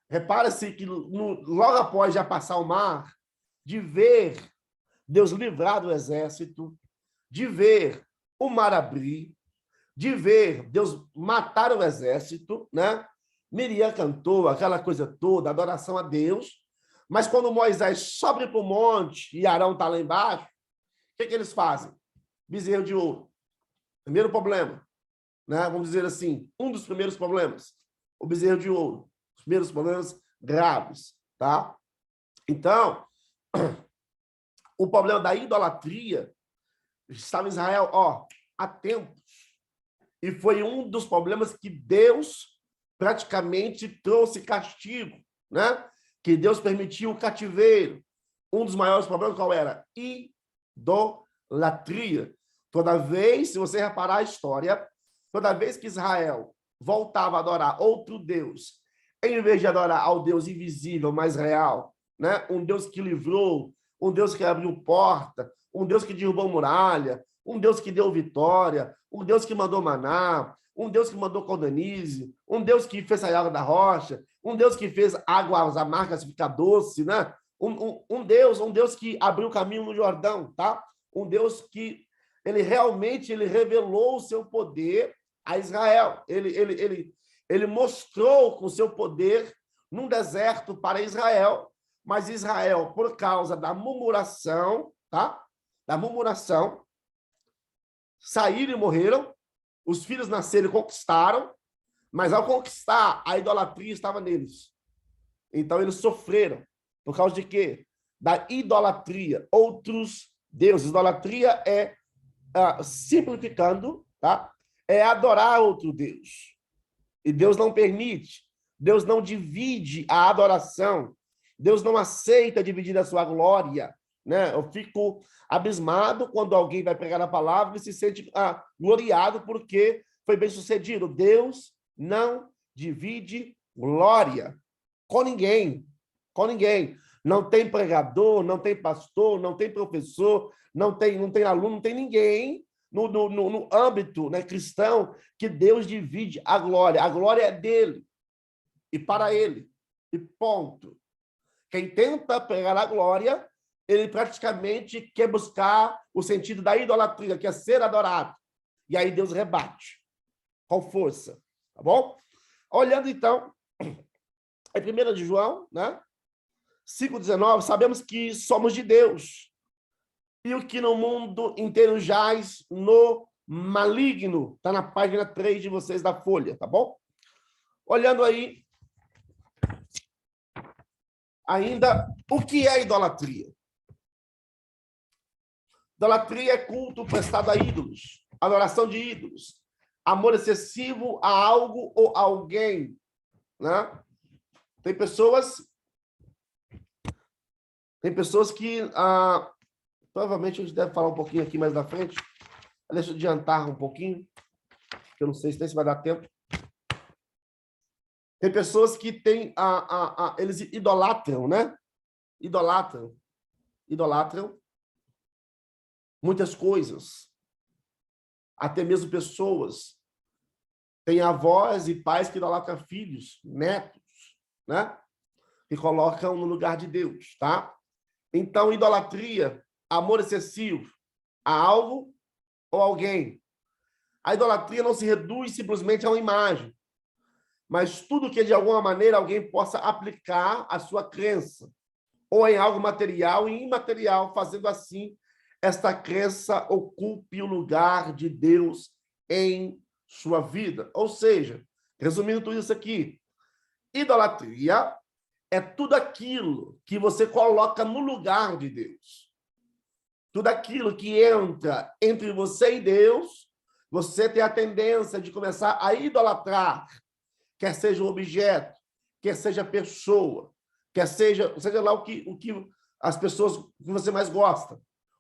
repara-se que logo após já passar o mar, de ver Deus livrar do exército, de ver o mar abrir, de ver Deus matar o exército, né? Miriam cantou aquela coisa toda, adoração a Deus, mas quando Moisés sobe para o monte e Arão está lá embaixo, o que eles fazem? Bezerro de ouro. Primeiro problema, né? Vamos dizer assim, um dos primeiros problemas, o bezerro de ouro. Os primeiros problemas graves, tá? Então, o problema da idolatria estava em Israel, há tempos. E foi um dos problemas que Deus praticamente trouxe castigo, né? Que Deus permitiu o cativeiro. Um dos maiores problemas qual era? Idolatria. Toda vez, se você reparar a história, toda vez que Israel voltava a adorar outro Deus, em vez de adorar ao Deus invisível, mas real, né? Um Deus que livrou, um Deus que abriu porta, um Deus que derrubou muralha, um Deus que deu vitória, um Deus que mandou maná, um Deus que mandou codornize, um Deus que fez a água da rocha, um Deus que fez águas amargas ficar doce, né? Um Deus que abriu o caminho no Jordão, tá? Um Deus que ele realmente revelou o seu poder a Israel. Ele mostrou com o seu poder num deserto para Israel, mas Israel, por causa da murmuração, tá? Da murmuração, saíram e morreram, os filhos nasceram e conquistaram, mas ao conquistar, a idolatria estava neles. Então eles sofreram. Por causa de quê? Da idolatria. Outros deuses. Idolatria é, simplificando, tá? É adorar outro Deus. E Deus não permite. Deus não divide a adoração. Deus não aceita dividir a sua glória, né? Eu fico abismado quando alguém vai pregar a palavra e se sente gloriado porque foi bem sucedido. Deus não divide glória com ninguém, com ninguém. Não tem pregador, não tem pastor, não tem professor, não tem aluno, não tem ninguém no âmbito, né, cristão que Deus divide a glória. A glória é dele e para ele, e ponto. Quem tenta pregar a glória, ele praticamente quer buscar o sentido da idolatria, que é ser adorado. E aí Deus rebate com força, tá bom? Olhando, então, em 1 de João, né? 5,19, sabemos que somos de Deus. E o que no mundo inteiro jaz no maligno. Está na página 3 de vocês da Folha, tá bom? Olhando aí, ainda, o que é idolatria? Idolatria é culto prestado a ídolos, adoração de ídolos, amor excessivo a algo ou alguém, né? Tem pessoas que provavelmente a gente deve falar um pouquinho aqui mais na frente. Deixa eu adiantar um pouquinho, que eu não sei se vai dar tempo. Tem pessoas que têm eles idolatram, né? Idolatram muitas coisas. Até mesmo pessoas. Tem avós e pais que idolatram filhos, netos, né? Que colocam no lugar de Deus, tá? Então, idolatria, amor excessivo a algo ou alguém. A idolatria não se reduz simplesmente a uma imagem, mas tudo que, de alguma maneira, alguém possa aplicar a sua crença, ou em algo material e imaterial, fazendo assim, esta crença ocupe o lugar de Deus em sua vida. Ou seja, resumindo tudo isso aqui, idolatria é tudo aquilo que você coloca no lugar de Deus. tudo aquilo que entra entre você e Deus, você tem a tendência de começar a idolatrar, quer seja um objeto, quer seja pessoa, quer seja lá o que as pessoas que você mais gosta,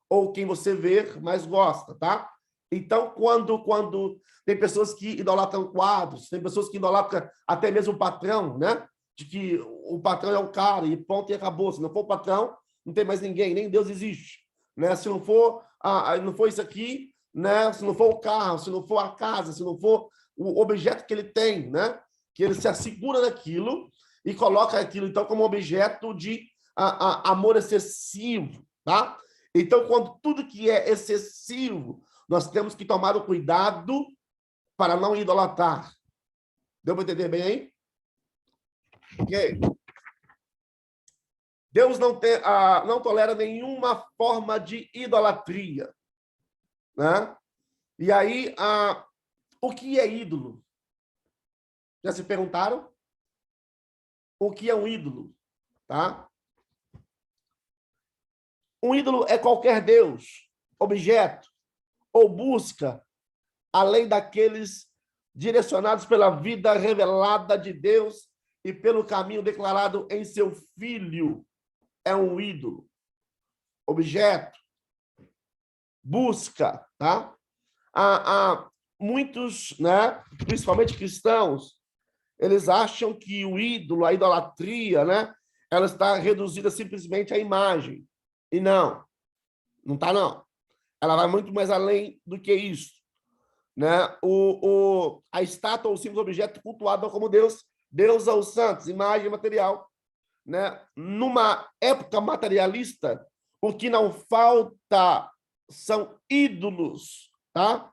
ou quem você vê mais gosta, tá? Então, quando tem pessoas que idolatram quadros, tem pessoas que idolatram até mesmo o patrão, né? De que o patrão é o cara e ponto e acabou. Se não for o patrão, não tem mais ninguém, nem Deus existe, né? Se não for, não for isso aqui, né? Se não for o carro, se não for a casa, se não for o objeto que ele tem, né? Que ele se assegura daquilo e coloca aquilo, então, como objeto de amor excessivo, tá? Então, quando tudo que é excessivo, nós temos que tomar o cuidado para não idolatrar. Deu para entender bem aí? Ok. Deus não tolera nenhuma forma de idolatria, né? E aí, o que é ídolo? Já se perguntaram? O que é um ídolo? Tá? Um ídolo é qualquer Deus, objeto, ou busca, além daqueles direcionados pela vida revelada de Deus e pelo caminho declarado em seu Filho. É um ídolo. Objeto. Busca, tá? Há muitos, né, principalmente cristãos, eles acham que o ídolo, a idolatria, né, ela está reduzida simplesmente à imagem. E não está, não. Ela vai muito mais além do que isso, né? A estátua ou simples objeto cultuado como Deus, Deus aos santos, imagem material, né? Numa época materialista, o que não falta são ídolos, tá?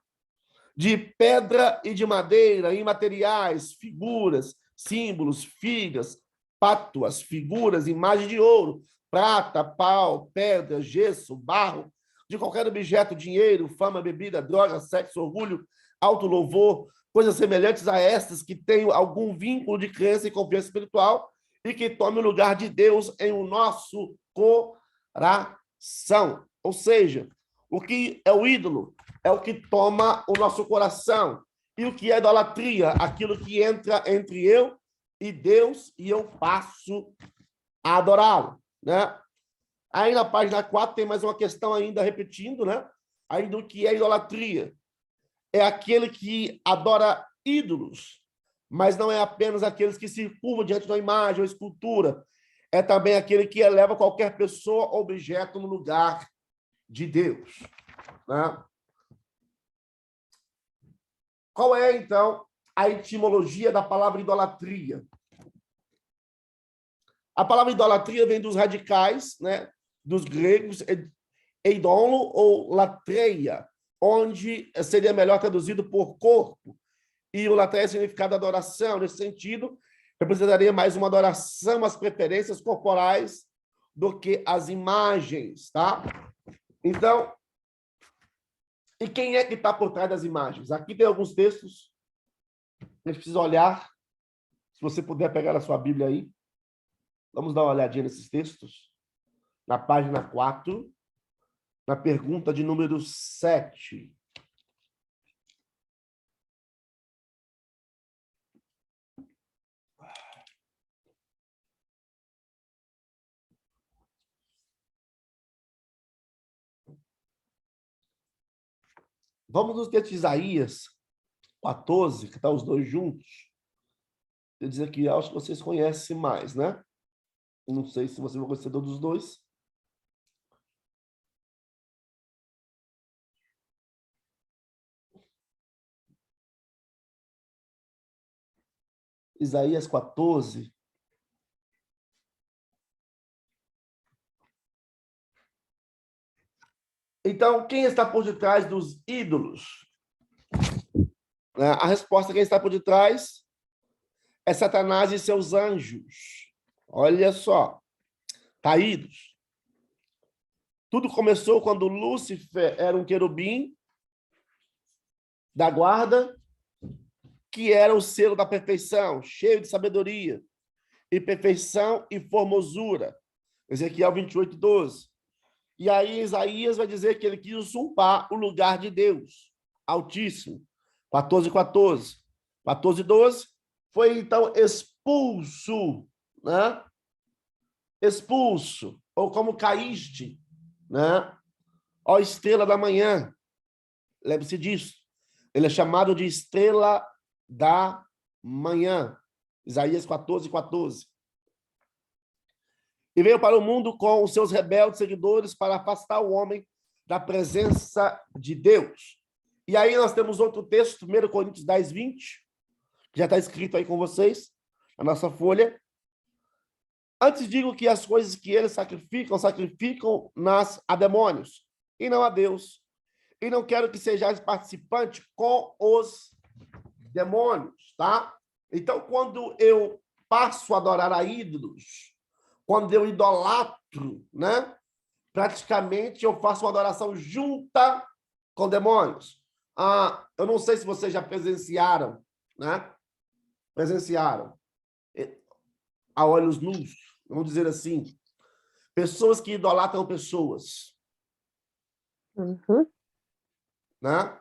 De pedra e de madeira, imateriais, figuras, símbolos, figas, pátuas, figuras, imagem de ouro, prata, pau, pedra, gesso, barro, de qualquer objeto, dinheiro, fama, bebida, droga, sexo, orgulho, alto louvor, coisas semelhantes a estas que têm algum vínculo de crença e confiança espiritual e que tome o lugar de Deus em o nosso coração. Ou seja, o que é o ídolo? É o que toma o nosso coração. E o que é idolatria? Aquilo que entra entre eu e Deus e eu passo a adorá-lo, né? Aí na página 4 tem mais uma questão ainda repetindo, né? Ainda o que é idolatria? É aquele que adora ídolos, mas não é apenas aqueles que se curvam diante de uma imagem ou escultura. É também aquele que eleva qualquer pessoa ou objeto no lugar de Deus, né? Qual é, então, a etimologia da palavra idolatria? A palavra idolatria vem dos radicais, né, dos gregos, eidolo ou latreia, onde seria melhor traduzido por corpo. E o latreia é significado adoração. Nesse sentido, representaria mais uma adoração às preferências corporais do que às imagens, tá? Então, e quem é que está por trás das imagens? Aqui tem alguns textos a gente precisa olhar. Se você puder pegar a sua Bíblia aí, vamos dar uma olhadinha nesses textos. Na página 4, na pergunta de número 7. Vamos nos textos de Isaías 14, que está os dois juntos. Eu dizer que acho que vocês conhecem mais, né? Não sei se você vai gostar dos dois. Isaías 14. Então, quem está por detrás dos ídolos? A resposta, quem está por detrás é Satanás e seus anjos. Olha só, caídos. Tudo começou quando Lúcifer era um querubim da guarda, que era o selo da perfeição, cheio de sabedoria, e perfeição e formosura. Ezequiel 28, 12. E aí Isaías vai dizer que ele quis usurpar o lugar de Deus Altíssimo. 14:14. 14:12. Foi então expulso, né? Expulso, ou como caíste, né? Ó estrela da manhã. Lembre-se disso. Ele é chamado de estrela da manhã. Isaías 14:14. E veio para o mundo com os seus rebeldes seguidores para afastar o homem da presença de Deus. E aí nós temos outro texto, 1 Coríntios 10:20, que já está escrito aí com vocês, na nossa folha. Antes digo que as coisas que eles sacrificam-nas a demônios, e não a Deus. E não quero que sejais participante com os demônios, tá? Então, quando eu passo a adorar a ídolos, quando eu idolatro, né? Praticamente eu faço uma adoração junta com demônios. Eu não sei se vocês já presenciaram, né? Presenciaram a olhos nus, vamos dizer assim, pessoas que idolatram pessoas, Uhum. né?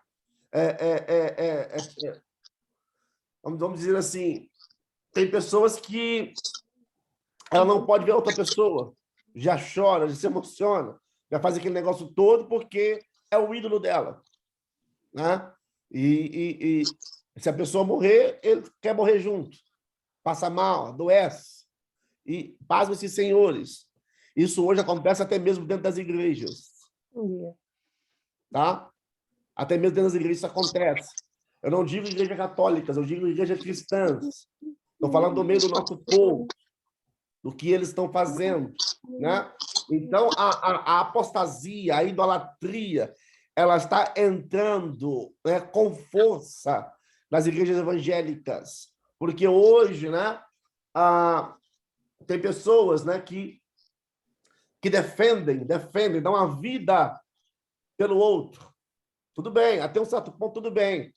Vamos dizer assim, tem pessoas que ela não pode ver outra pessoa, já chora, já se emociona, já faz aquele negócio todo porque é o ídolo dela, né? E se a pessoa morrer, ele quer morrer junto, passa mal, adoece. E pasmem-se, senhores, isso hoje acontece até mesmo dentro das igrejas, tá? Até mesmo dentro das igrejas isso acontece. Eu não digo igrejas católicas, eu digo igrejas cristãs. Estou falando do meio do nosso povo, do que eles estão fazendo, né? Então, a apostasia, a idolatria, ela está entrando, né, com força nas igrejas evangélicas, porque hoje, né, tem pessoas, né, que defendem, dão a vida pelo outro. Tudo bem, até um certo ponto, tudo bem.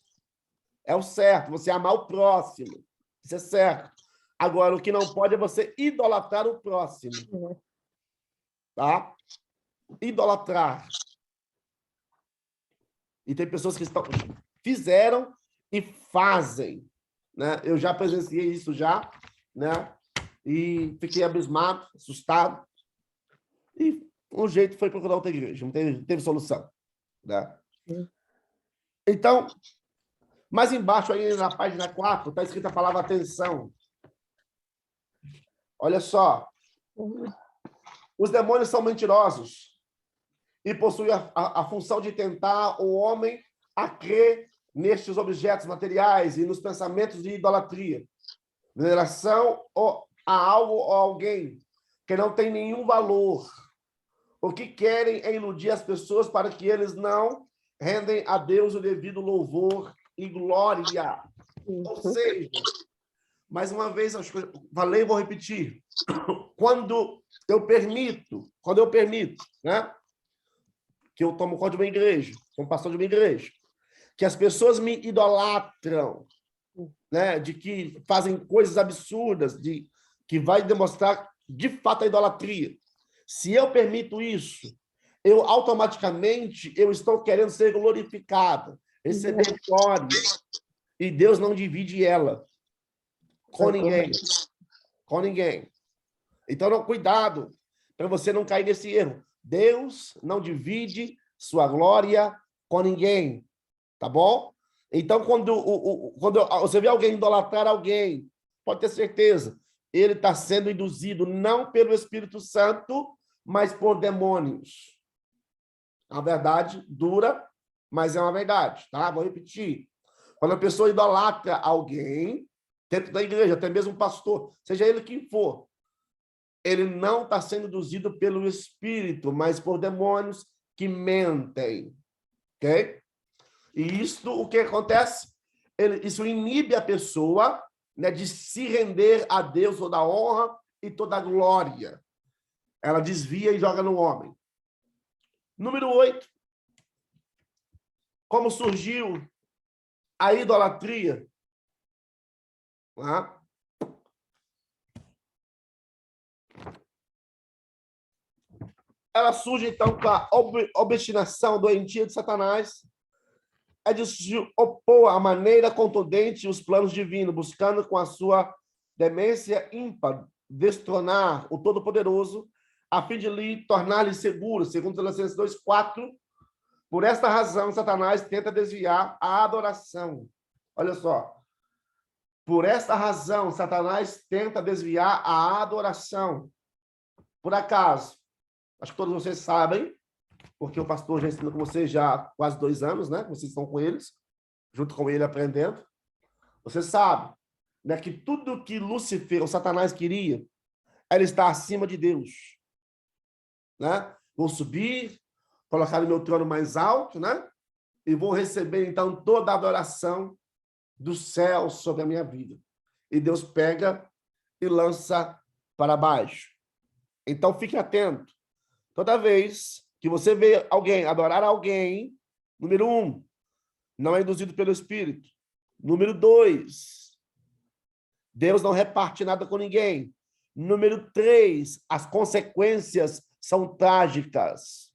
É o certo, você amar o próximo. Isso é certo. Agora, o que não pode é você idolatrar o próximo. Tá? Idolatrar. E tem pessoas que fizeram e fazem. Né? Eu já presenciei isso já, né? E fiquei abismado, assustado. E um jeito foi procurar outra igreja. Não teve solução. Né? Então, mais embaixo, aí na página 4, está escrita a palavra atenção. Olha só. Os demônios são mentirosos e possuem a função de tentar o homem a crer nestes objetos materiais e nos pensamentos de idolatria, veneração a algo ou alguém que não tem nenhum valor. O que querem é iludir as pessoas para que eles não rendem a Deus o devido louvor e glória. Ou seja, mais uma vez, acho que eu falei e vou repetir. Quando eu permito, né, que eu tomo conta de uma igreja, sou um pastor de uma igreja, que as pessoas me idolatram, né, de que fazem coisas absurdas, que vai demonstrar de fato a idolatria. Se eu permito isso, eu automaticamente estou querendo ser glorificado, receber glória, e Deus não divide ela com ninguém. Com ninguém. Então, cuidado para você não cair nesse erro. Deus não divide sua glória com ninguém, tá bom? Então, quando você vê alguém idolatrar alguém, pode ter certeza, ele está sendo induzido não pelo Espírito Santo, mas por demônios. É uma verdade dura, mas é uma verdade, tá? Vou repetir. Quando a pessoa idolatra alguém, dentro da igreja, até mesmo um pastor, seja ele quem for, ele não está sendo induzido pelo Espírito, mas por demônios que mentem. Ok? E isso, o que acontece? Isso inibe a pessoa, né, de se render a Deus toda a honra e toda a glória. Ela desvia e joga no homem. Número 8. Como surgiu a idolatria? Ah. ela surge, então, com a obstinação doentia de Satanás, é de se opor à maneira contundente os planos divinos, buscando com a sua demência ímpar destronar o Todo-Poderoso, a fim de lhe tornar-lhe seguro, segundo Tessalonicenses 2:4. Por esta razão, Satanás tenta desviar a adoração. Olha só. Por esta razão, Satanás tenta desviar a adoração. Por acaso, acho que todos vocês sabem, porque o pastor já ensinou com vocês já há quase 2 anos, né? Vocês estão com eles, junto com ele aprendendo. Você sabe, né, que tudo que Lúcifer, ou Satanás, queria era estar acima de Deus, né? Vou subir, colocar o meu trono mais alto, né? E vou receber, então, toda a adoração do céu sobre a minha vida. E Deus pega e lança para baixo. Então, fique atento. Toda vez que você vê alguém adorar alguém, número 1, não é induzido pelo Espírito. Número 2, Deus não reparte nada com ninguém. Número 3, as consequências são trágicas.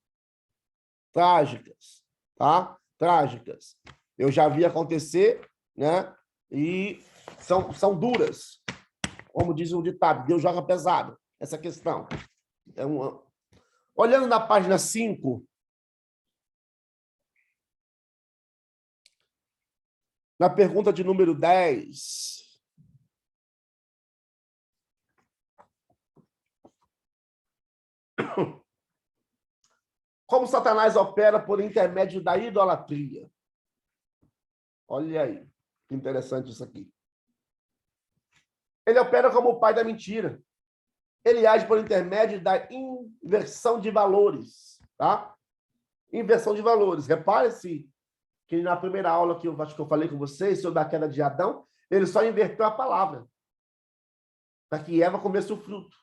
Trágicas, tá? Trágicas. Eu já vi acontecer, né? E são duras. Como diz o ditado, Deus joga pesado. Essa questão. Olhando na página 5, na pergunta de número 10, como Satanás opera por intermédio da idolatria? Olha aí, que interessante isso aqui. Ele opera como o pai da mentira. Ele age por intermédio da inversão de valores, tá? Inversão de valores. Repare-se que na primeira aula que eu acho que eu falei com vocês sobre a queda de Adão, ele só inverteu a palavra para que Eva comesse o fruto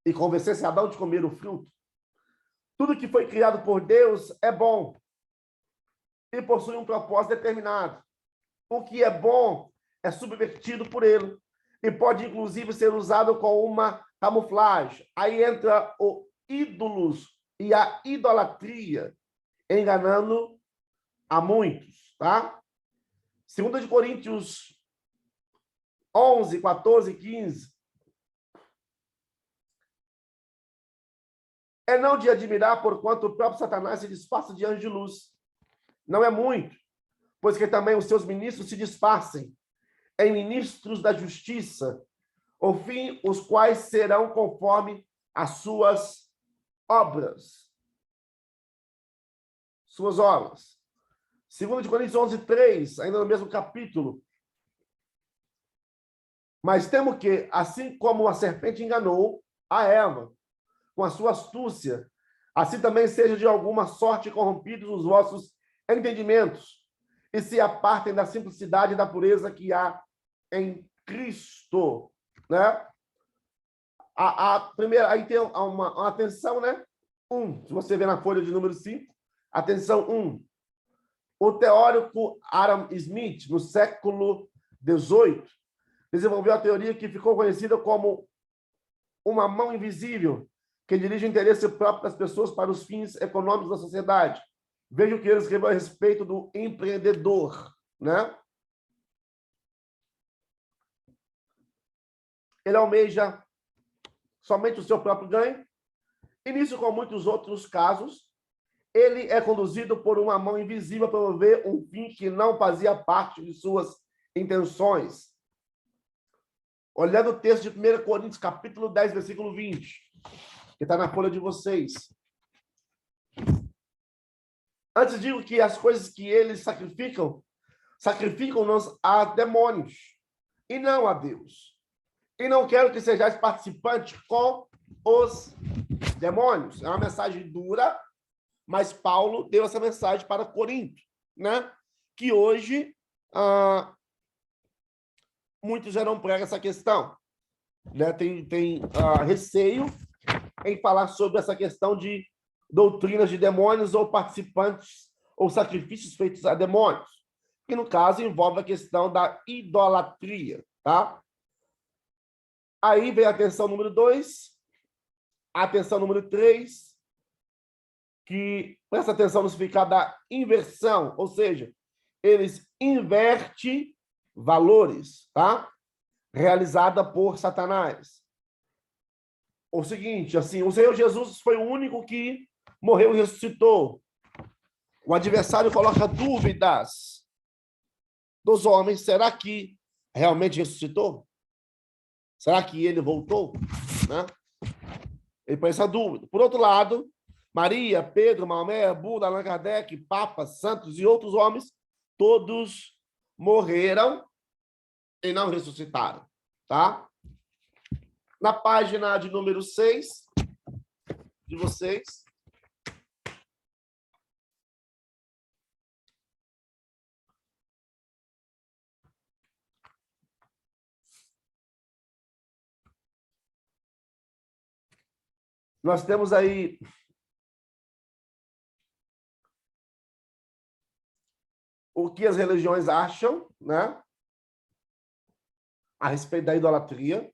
e convencesse Adão de comer o fruto. Tudo que foi criado por Deus é bom e possui um propósito determinado. O que é bom é subvertido por ele e pode, inclusive, ser usado como uma camuflagem. Aí entra o ídolos e a idolatria, enganando a muitos, tá? 2 Coríntios 11, 14 e 15. É não de admirar, porquanto o próprio Satanás se disfarça de anjo de luz. Não é muito, pois que também os seus ministros se disfarcem em ministros da justiça, ao fim os quais serão conforme as suas obras. Suas obras. 2 Coríntios 11, 3, ainda no mesmo capítulo. Mas temo que, assim como a serpente enganou a Eva com a sua astúcia, assim também seja de alguma sorte corrompidos os vossos entendimentos e se apartem da simplicidade e da pureza que há em Cristo, né? A primeira, aí tem uma atenção, né? Se você vê na folha de número 5, atenção 1. O teórico Adam Smith, no século XVIII, desenvolveu a teoria que ficou conhecida como uma mão invisível que dirige o interesse próprio das pessoas para os fins econômicos da sociedade. Veja o que ele escreveu a respeito do empreendedor, né? Ele almeja somente o seu próprio ganho. E nisso, como muitos outros casos, ele é conduzido por uma mão invisível para promover um fim que não fazia parte de suas intenções. Olhando o texto de 1 Coríntios, capítulo 10, versículo 20, que está na folha de vocês. Antes digo que as coisas que eles sacrificam-nos a demônios, e não a Deus. E não quero que sejais participantes com os demônios. É uma mensagem dura, mas Paulo deu essa mensagem para Corinto, né? Que hoje muitos já não pregam essa questão, né? Tem receio em falar sobre essa questão de doutrinas de demônios ou participantes ou sacrifícios feitos a demônios, que no caso envolve a questão da idolatria, tá? Aí vem a atenção número 2, a atenção número 3 que presta atenção no significado da inversão, ou seja, eles invertem valores, tá? Realizada por Satanás. O seguinte, assim, o Senhor Jesus foi o único que morreu e ressuscitou. O adversário coloca dúvidas dos homens. Será que realmente ressuscitou? Será que ele voltou? Né? Ele põe essa dúvida. Por outro lado, Maria, Pedro, Maomé, Buda, Allan Kardec, papas, santos e outros homens, todos morreram e não ressuscitaram. Tá? Na página de número 6 de vocês, nós temos aí o que as religiões acham, né, a respeito da idolatria.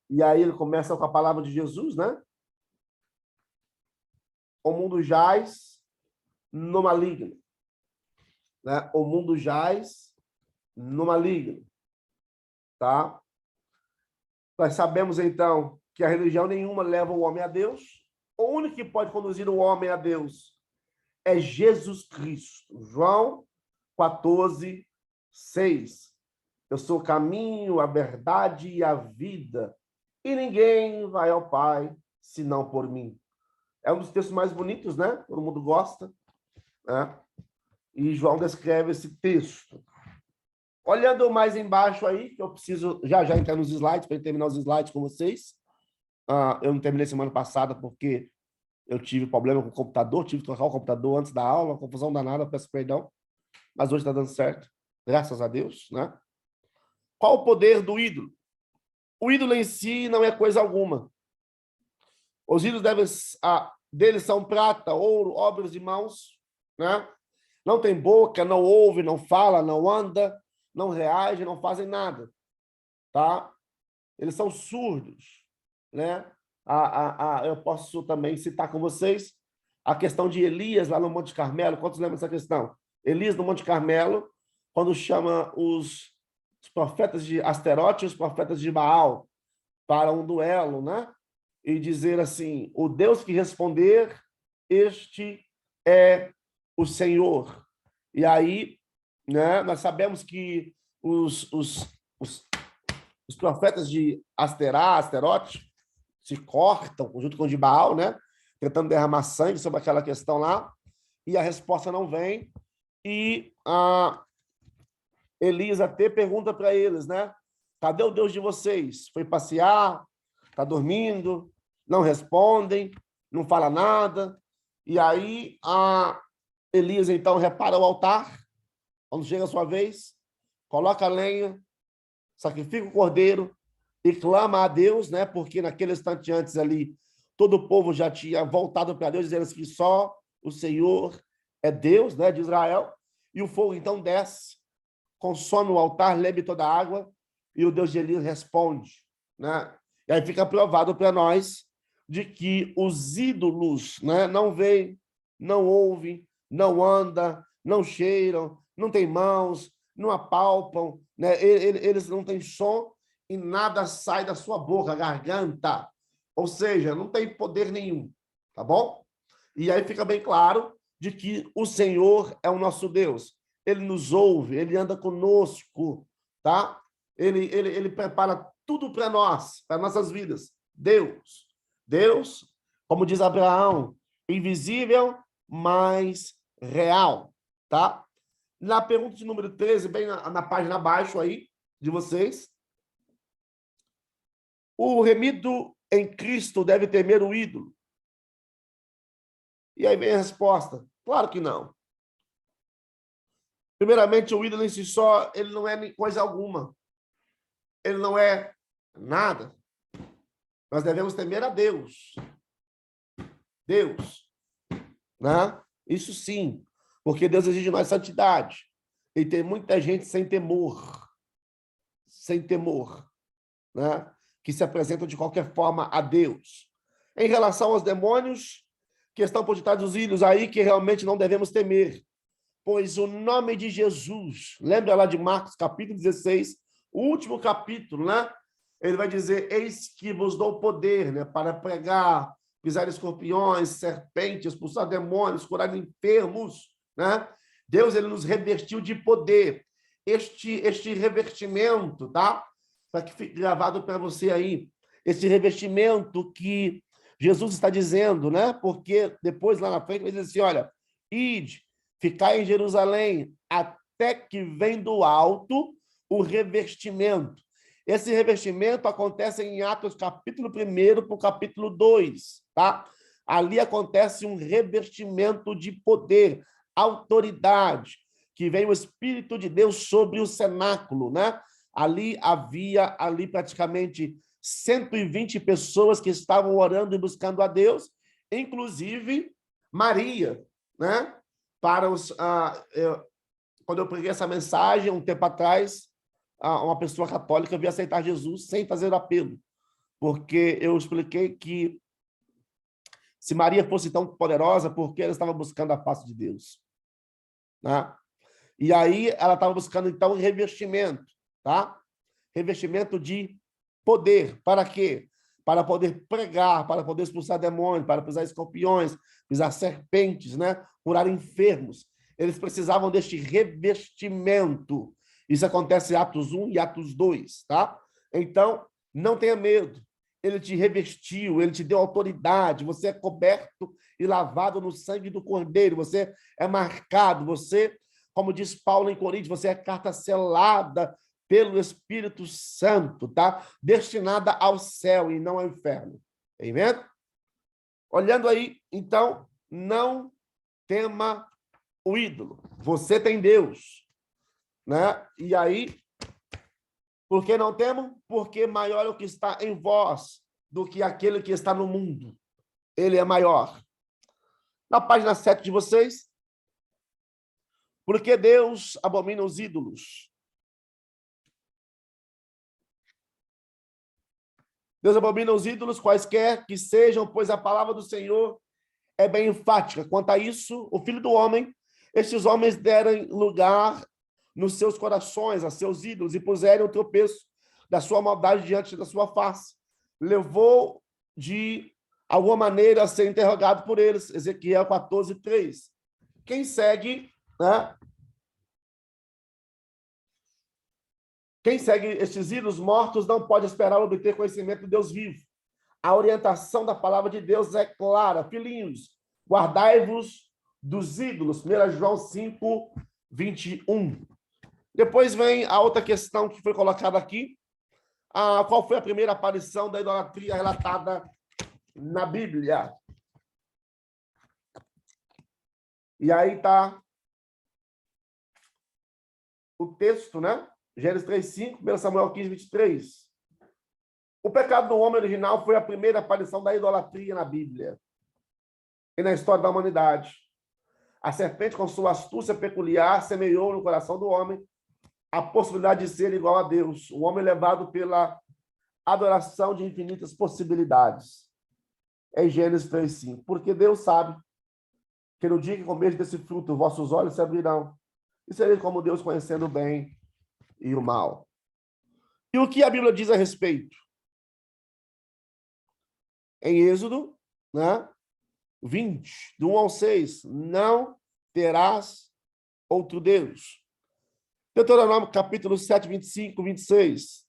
E aí ele começa com a palavra de Jesus, né? O mundo jaz no maligno. Né? O mundo jaz no maligno. Tá? Nós sabemos, então, que a religião nenhuma leva o homem a Deus. O único que pode conduzir o homem a Deus é Jesus Cristo. João 14, 6. Eu sou o caminho, a verdade e a vida. E ninguém vai ao Pai senão por mim. É um dos textos mais bonitos, né? Todo mundo gosta. Né? E João descreve esse texto. Olhando mais embaixo aí, que eu preciso já entrar nos slides, para terminar os slides com vocês. Eu não terminei semana passada porque eu tive problema com o computador, tive que trocar o computador antes da aula, confusão danada, peço perdão. Mas hoje está dando certo, graças a Deus. Né? Qual o poder do ídolo? O ídolo em si não é coisa alguma. Os ídolos deles são prata, ouro, obras de mãos, né? Não tem boca, não ouve, não fala, não anda, não reage, não fazem nada, tá? Eles são surdos, né? Eu posso também citar com vocês a questão de Elias lá no Monte Carmelo. Quantos lembram dessa questão? Elias no Monte Carmelo, quando chama os profetas de Asterote e os profetas de Baal para um duelo, né? E dizer assim, o Deus que responder, este é o Senhor. E aí, né, nós sabemos que os profetas de Asterote se cortam junto com o de Baal, né, tentando derramar sangue sobre aquela questão lá, e a resposta não vem. E Elias até pergunta para eles, né, cadê o Deus de vocês? Foi passear? Está dormindo? Não respondem, não fala nada. E aí Elias, então, repara o altar, quando chega a sua vez, coloca a lenha, sacrifica o cordeiro e clama a Deus, né? Porque naquele instante antes ali, todo o povo já tinha voltado para Deus, dizendo que só o Senhor é Deus, né, de Israel. E o fogo, então, desce, consome o altar, leve toda a água, e o Deus de Elias responde, né? E aí fica provado para nós de que os ídolos, né, não veem, não ouvem, não andam, não cheiram, não têm mãos, não apalpam, né? Eles não têm som e nada sai da sua boca, garganta. Ou seja, não tem poder nenhum, tá bom? E aí fica bem claro de que o Senhor é o nosso Deus. Ele nos ouve, ele anda conosco, tá? Ele prepara tudo para nós, para nossas vidas. Deus, como diz Abraão, invisível, mas real, tá? Na pergunta de número 13, bem na página abaixo aí de vocês, o remido em Cristo deve temer o ídolo? E aí vem a resposta, claro que não. Primeiramente, o ídolo em si só, ele não é coisa alguma. Ele não é nada. Nós devemos temer a Deus. Deus. Né? Isso sim, porque Deus exige de nós santidade. E tem muita gente sem temor, né? Que se apresenta de qualquer forma a Deus. Em relação aos demônios que estão por detrás dos ídolos aí, que realmente não devemos temer, pois o nome de Jesus, lembra lá de Marcos capítulo 16, o último capítulo, né? Ele vai dizer, eis que vos dou poder, né? Para pregar, pisar escorpiões, serpentes, expulsar demônios, curar enfermos, né? Deus, ele nos revestiu de poder. Este revestimento, tá? Para que fique gravado para você aí. Esse revestimento que Jesus está dizendo, né? Porque depois, lá na frente, ele diz assim, olha, ide, ficai em Jerusalém, até que vem do alto o revestimento. Esse revestimento acontece em Atos capítulo 1 para o capítulo 2, tá? Ali acontece um revestimento de poder, autoridade, que vem o Espírito de Deus sobre o cenáculo, né? Ali havia praticamente 120 pessoas que estavam orando e buscando a Deus, inclusive Maria, né? Quando eu preguei essa mensagem, um tempo atrás, uma pessoa católica veio aceitar Jesus sem fazer apelo, porque eu expliquei que se Maria fosse tão poderosa, porque ela estava buscando a face de Deus, né? E aí ela estava buscando, então, revestimento, tá? Revestimento de poder. Para quê? Para poder pregar, para poder expulsar demônios, para pisar escorpiões, pisar serpentes, né? Curar enfermos. Eles precisavam deste revestimento. Isso acontece em Atos 1 e Atos 2, tá? Então, não tenha medo. Ele te revestiu, ele te deu autoridade, você é coberto e lavado no sangue do Cordeiro, você é marcado, você, como diz Paulo em Coríntios, você é carta selada pelo Espírito Santo, tá? Destinada ao céu e não ao inferno. Amém? Olhando aí, então, não tema o ídolo. Você tem Deus, né? E aí, por que não temo? Porque maior é o que está em vós do que aquele que está no mundo. Ele é maior. Na página 7 de vocês, porque Deus abomina os ídolos. Deus abomina os ídolos, quaisquer que sejam, pois a palavra do Senhor é bem enfática. Quanto a isso, o Filho do Homem, estes homens deram lugar nos seus corações, a seus ídolos, e puseram o tropeço da sua maldade diante da sua face. Levou de alguma maneira a ser interrogado por eles. Ezequiel 14, 3. Quem segue, né? Quem segue estes ídolos mortos não pode esperar obter conhecimento de Deus vivo. A orientação da palavra de Deus é clara. Filhinhos, guardai-vos dos ídolos. 1 João 5, 21. Depois vem a outra questão que foi colocada aqui. Qual foi a primeira aparição da idolatria relatada na Bíblia? E aí está o texto, né? Gênesis 3:5, 1 Samuel 15:23. O pecado do homem original foi a primeira aparição da idolatria na Bíblia e na história da humanidade. A serpente, com sua astúcia peculiar, semeou no coração do homem a possibilidade de ser igual a Deus. O homem levado pela adoração de infinitas possibilidades. Em Gênesis 3:5. Porque Deus sabe que no dia que comeres desse fruto, vossos olhos se abrirão e sereis como Deus, conhecendo o bem e o mal. E o que a Bíblia diz a respeito? Em Êxodo, né, 20, do 1 ao 6, não terás outro Deus. Deuteronômio, capítulo 7, 25, 26.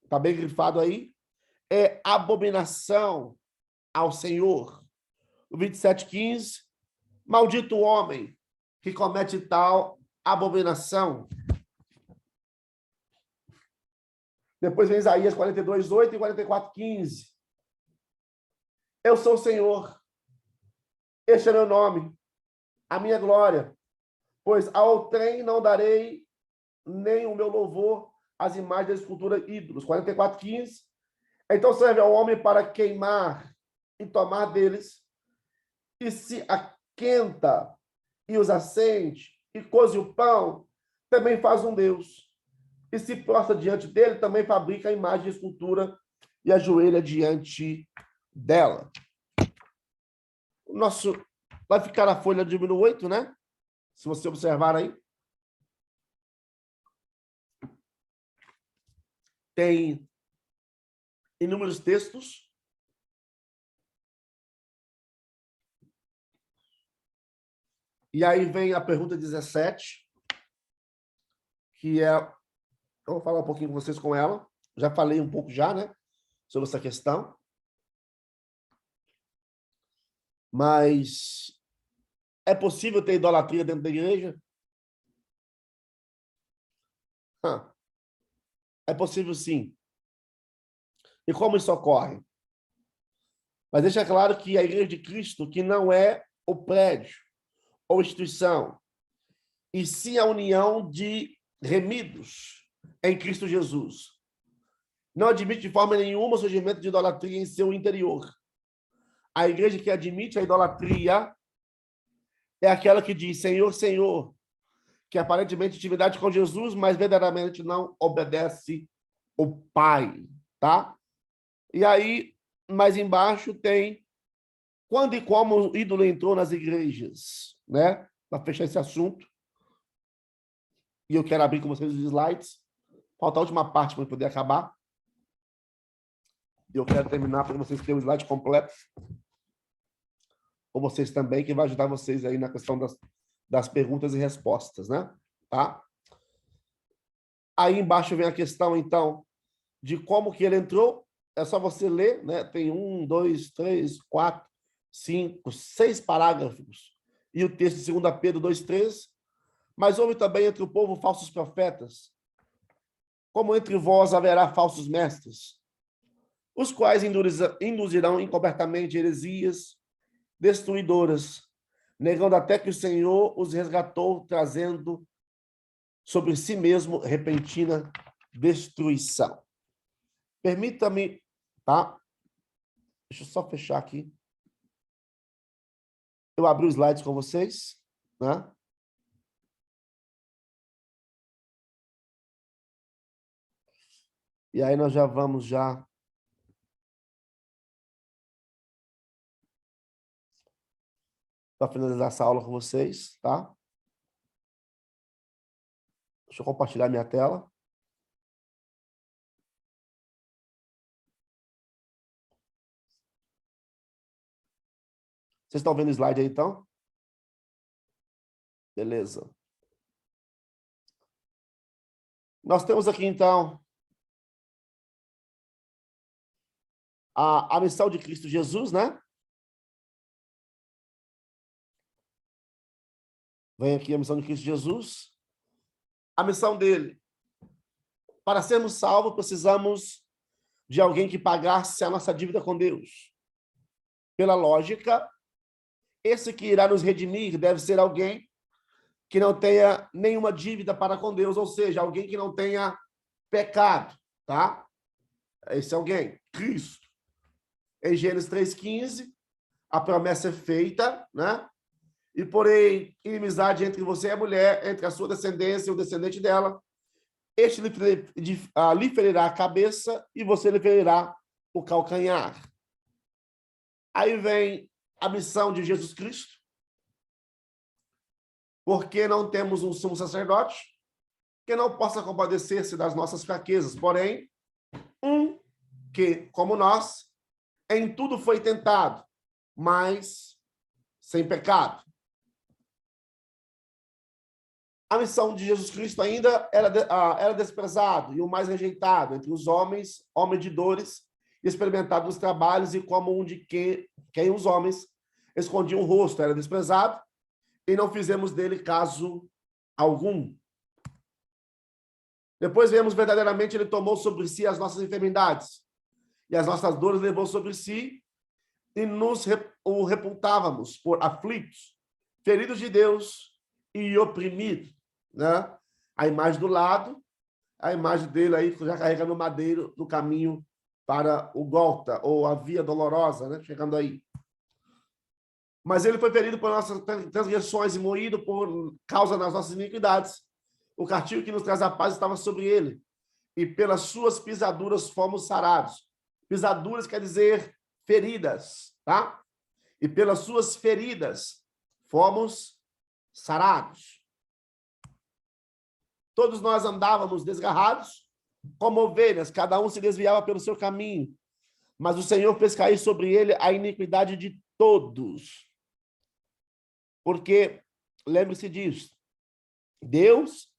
Está bem grifado aí. É abominação ao Senhor. O 27:15. Maldito o homem que comete tal abominação. Depois vem Isaías 42:8 e 44:15. Eu sou o Senhor. Este é meu nome, a minha glória. Pois ao trem não darei nem o meu louvor às imagens da escultura ídolos. 44:15. Então serve ao homem para queimar e tomar deles, e se aquenta e os acende, e coze o pão, também faz um Deus. E se prostra diante dele, também fabrica a imagem de escultura e ajoelha diante dela. O nosso vai ficar a folha de número 8, né? Se você observar aí. Tem inúmeros textos. E aí vem a pergunta 17, que é... Eu vou falar um pouquinho com vocês com ela. Já falei um pouco já, né? Sobre essa questão. Mas é possível ter idolatria dentro da igreja? É possível, sim. E como isso ocorre? Mas deixa claro que a Igreja de Cristo, que não é o prédio ou instituição, e sim a união de remidos em Cristo Jesus. Não admite de forma nenhuma o surgimento de idolatria em seu interior. A igreja que admite a idolatria é aquela que diz Senhor, Senhor, que aparentemente tem intimidade com Jesus, mas verdadeiramente não obedece o Pai, tá? E aí, mais embaixo tem quando e como o ídolo entrou nas igrejas, né? Para fechar esse assunto. E eu quero abrir com vocês os slides. Falta a última parte para poder acabar. E eu quero terminar para vocês terem o slide completo. Ou vocês também, que vai ajudar vocês aí na questão das perguntas e respostas, né? Tá? Aí embaixo vem a questão, então, de como que ele entrou. É só você ler, né? Tem 1, 2, 3, 4, 5, 6 parágrafos. E o texto de 2 Pedro 2:3. Mas houve também entre o povo falsos profetas, como entre vós haverá falsos mestres, os quais induzirão encobertamente heresias destruidoras, negando até que o Senhor os resgatou, trazendo sobre si mesmo repentina destruição. Permita-me, tá? Deixa eu só fechar aqui. Eu abri os slides com vocês, né? E aí nós já vamos já para finalizar essa aula com vocês, tá? Deixa eu compartilhar minha tela. Vocês estão vendo o slide aí, então? Beleza. Nós temos aqui, então, a missão de Cristo Jesus, né? Vem aqui a missão de Cristo Jesus. A missão dele. Para sermos salvos, precisamos de alguém que pagasse a nossa dívida com Deus. Pela lógica, esse que irá nos redimir deve ser alguém que não tenha nenhuma dívida para com Deus, ou seja, alguém que não tenha pecado, tá? Esse alguém, Cristo. Em Gênesis 3:15, a promessa é feita, né? E porém, inimizade entre você e a mulher, entre a sua descendência e o descendente dela, este lhe ferirá a cabeça e você lhe ferirá o calcanhar. Aí vem a missão de Jesus Cristo. Porque não temos um sumo sacerdote que não possa compadecer-se das nossas fraquezas, porém, que, como nós, em tudo foi tentado, mas sem pecado. A missão de Jesus Cristo ainda era desprezado e o mais rejeitado entre os homens, homem de dores, experimentado nos trabalhos e como um de quem os homens escondiam o rosto, era desprezado e não fizemos dele caso algum. Depois vemos verdadeiramente ele tomou sobre si as nossas enfermidades e as nossas dores levou sobre si e nos o reputávamos por aflitos, feridos de Deus e oprimido, né? A imagem do lado, a imagem dele aí já carregando o madeiro no caminho para o Gólgota, ou a Via Dolorosa, né? Chegando aí. Mas ele foi ferido por nossas transgressões e moído por causa das nossas iniquidades. O castigo que nos traz a paz estava sobre ele, e pelas suas pisaduras fomos sarados. Pisaduras quer dizer feridas, tá? E pelas suas feridas fomos sarados. Todos nós andávamos desgarrados como ovelhas, cada um se desviava pelo seu caminho, mas o Senhor fez cair sobre ele a iniquidade de todos. Porque, lembre-se disso, Deus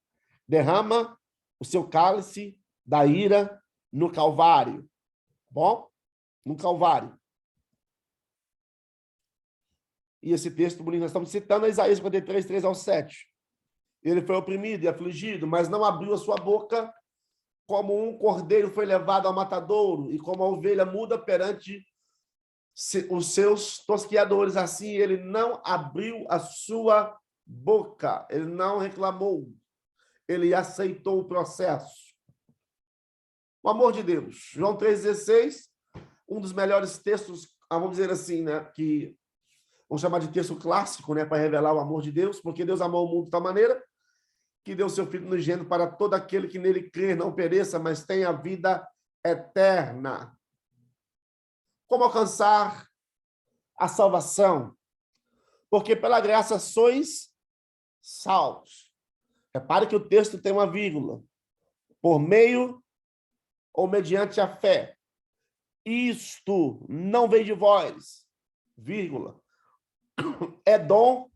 derrama o seu cálice da ira no Calvário. Bom? No Calvário. E esse texto bonito, nós estamos citando Isaías 53, 3 ao 7. Ele foi oprimido e afligido, mas não abriu a sua boca, como um cordeiro foi levado ao matadouro, e como a ovelha muda perante os seus tosqueadores. Assim, ele não abriu a sua boca, ele não reclamou, ele aceitou o processo. O amor de Deus. João 3,16, um dos melhores textos, vamos dizer assim, né, que vamos chamar de texto clássico, né, para revelar o amor de Deus, porque Deus amou o mundo de tal maneira que deu seu Filho unigênito para todo aquele que nele crer, não pereça, mas tenha vida eterna. Como alcançar a salvação? Porque pela graça sois salvos. Repare que o texto tem uma vírgula. Por meio ou mediante a fé. Isto não vem de vós, vírgula. É dom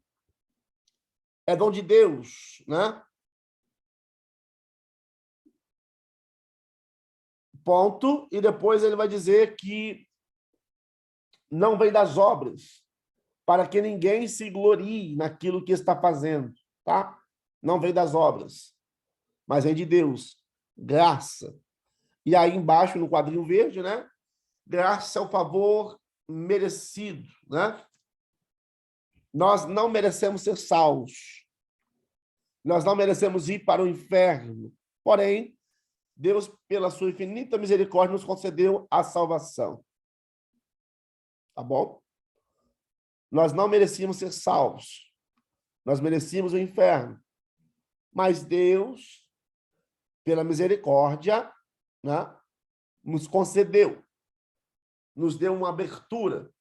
de Deus, né? Ponto. E depois ele vai dizer que não vem das obras, para que ninguém se glorie naquilo que está fazendo, tá? Não vem das obras, mas vem de Deus. Graça. E aí embaixo, no quadrinho verde, né? Graça é o favor merecido, né? Nós não merecemos ser salvos. Nós não merecemos ir para o inferno. Porém, Deus, pela sua infinita misericórdia, nos concedeu a salvação. Tá bom? Nós não merecíamos ser salvos. Nós merecíamos o inferno. Mas Deus, pela misericórdia, né, nos concedeu. Nos deu uma abertura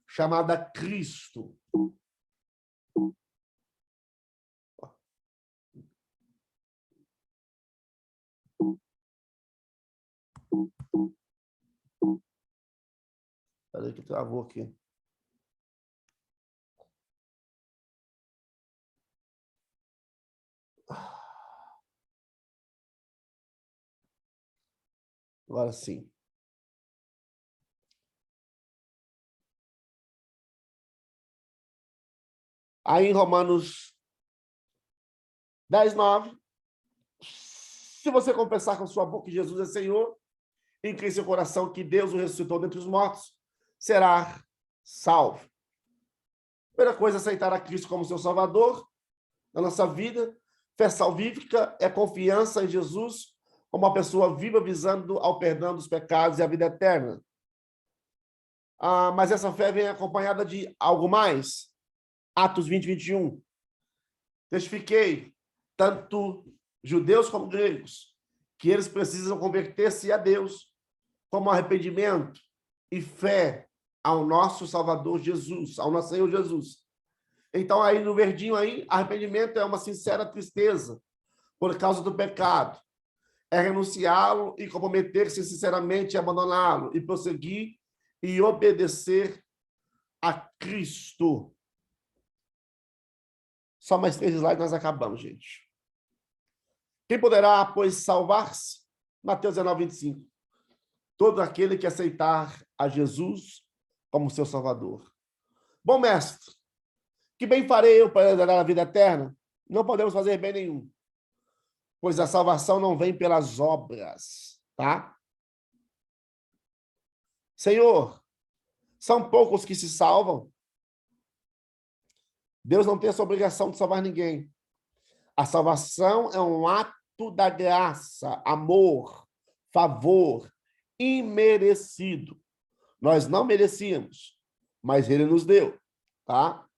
chamada Cristo. Peraí que travou aqui. Agora sim. Aí em Romanos 10, 9, se você confessar com sua boca que Jesus é Senhor, e crer em seu coração que Deus o ressuscitou dentre os mortos, será salvo. Primeira coisa, aceitar a Cristo como seu Salvador na nossa vida. Fé salvífica é confiança em Jesus como uma pessoa viva visando ao perdão dos pecados e a vida eterna. Mas essa fé vem acompanhada de algo mais. Atos 20, 21. Testifiquei, tanto judeus como gregos, que eles precisam converter-se a Deus como arrependimento e fé ao nosso Salvador Jesus, ao nosso Senhor Jesus. Então, aí no verdinho, aí, arrependimento é uma sincera tristeza por causa do pecado. É renunciá-lo e comprometer-se sinceramente a abandoná-lo e prosseguir e obedecer a Cristo. Só mais 3 slides, nós acabamos, gente. Quem poderá, pois, salvar-se? Mateus 19, 25. Todo aquele que aceitar a Jesus como seu Salvador. Bom, mestre, que bem farei eu para herdar a vida eterna? Não podemos fazer bem nenhum, pois a salvação não vem pelas obras, tá? Senhor, são poucos que se salvam. Deus não tem essa obrigação de salvar ninguém. A salvação é um ato da graça, amor, favor, imerecido. Nós não merecíamos, mas ele nos deu, tá? O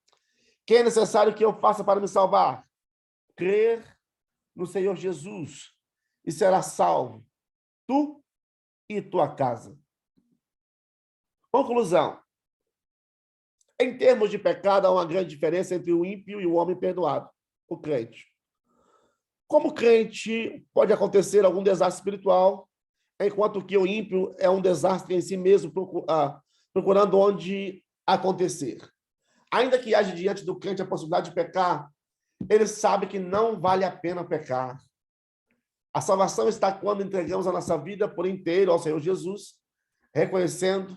que é necessário que eu faça para me salvar? Crer no Senhor Jesus e será salvo, tu e tua casa. Conclusão. Em termos de pecado, há uma grande diferença entre o ímpio e o homem perdoado, o crente. Como crente, pode acontecer algum desastre espiritual, enquanto que o ímpio é um desastre em si mesmo, procurando onde acontecer. Ainda que haja diante do crente a possibilidade de pecar, ele sabe que não vale a pena pecar. A salvação está quando entregamos a nossa vida por inteiro ao Senhor Jesus, reconhecendo,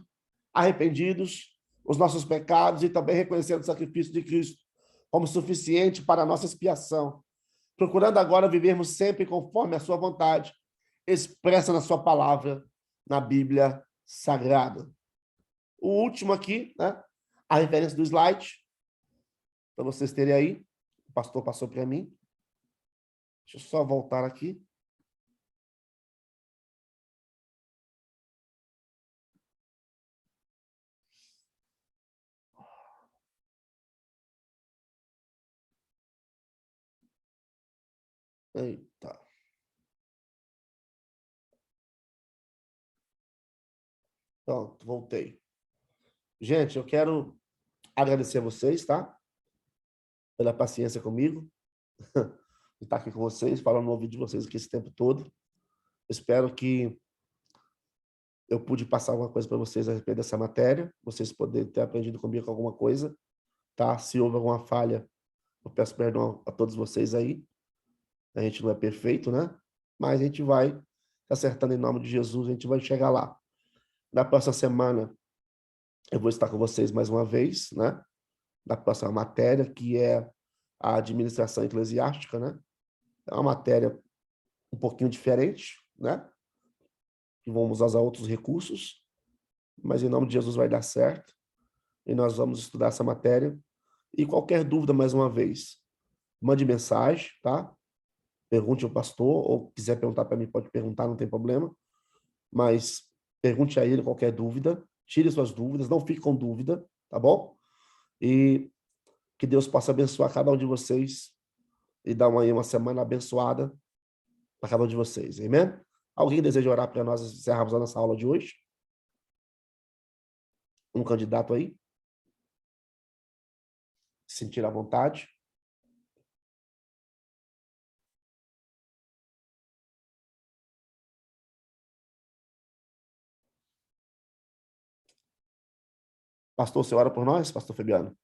arrependidos, os nossos pecados e também reconhecendo o sacrifício de Cristo como suficiente para a nossa expiação, procurando agora vivermos sempre conforme a sua vontade, expressa na sua palavra, na Bíblia Sagrada. O último aqui, né? A referência do slide, para vocês terem aí. O pastor passou para mim. Deixa eu só voltar aqui. Eita. Pronto, voltei. Gente, eu quero agradecer a vocês, tá? Pela paciência comigo. De estar aqui com vocês, falando no ouvido de vocês aqui esse tempo todo. Espero que eu pude passar alguma coisa para vocês a respeito dessa matéria, vocês poderem ter aprendido comigo alguma coisa, tá? Se houve alguma falha, eu peço perdão a todos vocês aí. A gente não é perfeito, né? Mas a gente vai acertando em nome de Jesus, a gente vai chegar lá. Na próxima semana, eu vou estar com vocês mais uma vez, né? Na próxima matéria, que é a administração eclesiástica, né? É uma matéria um pouquinho diferente, né? Que vamos usar outros recursos, mas em nome de Jesus vai dar certo. E nós vamos estudar essa matéria. E qualquer dúvida, mais uma vez, mande mensagem, tá? Pergunte ao pastor, ou quiser perguntar para mim, pode perguntar, não tem problema. Mas pergunte a ele qualquer dúvida, tire suas dúvidas, não fique com dúvida, tá bom? E que Deus possa abençoar cada um de vocês e dar uma semana abençoada para cada um de vocês. Amém? Alguém deseja orar para nós encerrarmos a nossa aula de hoje? Um candidato aí? Sentir à vontade? Pastor, você ora por nós, pastor Fabiano?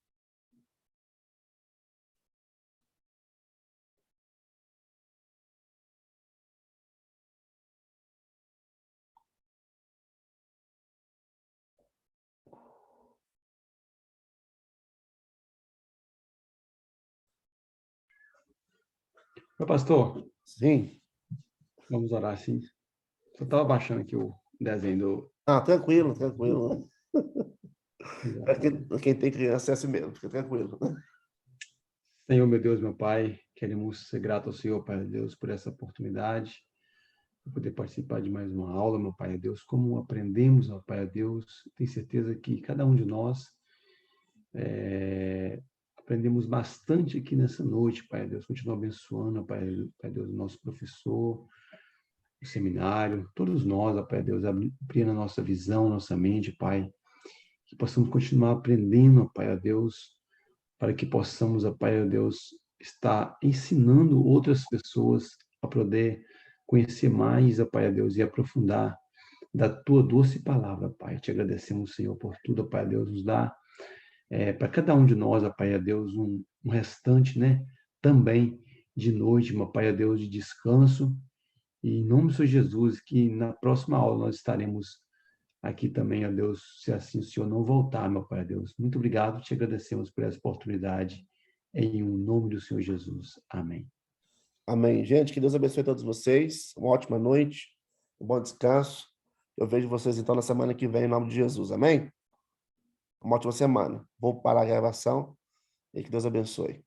Meu pastor, Sim. vamos orar sim. Eu estava baixando aqui o desenho do. Ah, tranquilo, tranquilo. Quem tem criança é assim mesmo, fica tranquilo. Senhor, meu Deus, meu Pai, queremos ser grato ao Senhor, Pai Deus, por essa oportunidade de poder participar de mais uma aula, meu Pai Deus. Como aprendemos, meu Pai Deus, tenho certeza que cada um de nós aprendemos bastante aqui nessa noite, Pai Deus. Continua abençoando, Pai Deus, o nosso professor, o seminário, todos nós, Pai Deus, abrindo a nossa visão, nossa mente, Pai. Que possamos continuar aprendendo, Pai Deus, para que possamos, Pai Deus, estar ensinando outras pessoas a poder conhecer mais, Pai Deus, e aprofundar da Tua doce palavra, Pai. Te agradecemos, Senhor, por tudo, Pai Deus, nos dá para cada um de nós, Pai Deus, um restante, né, também de noite, Pai Deus, de descanso. E em nome do Senhor Jesus, que na próxima aula nós estaremos aqui também, ó Deus, se assim o Senhor não voltar, meu Pai, Deus. Muito obrigado, te agradecemos por essa oportunidade, em nome do Senhor Jesus. Amém. Amém. Gente, que Deus abençoe todos vocês. Uma ótima noite, um bom descanso. Eu vejo vocês, então, na semana que vem, em nome de Jesus. Amém? Uma ótima semana. Vou parar a gravação e que Deus abençoe.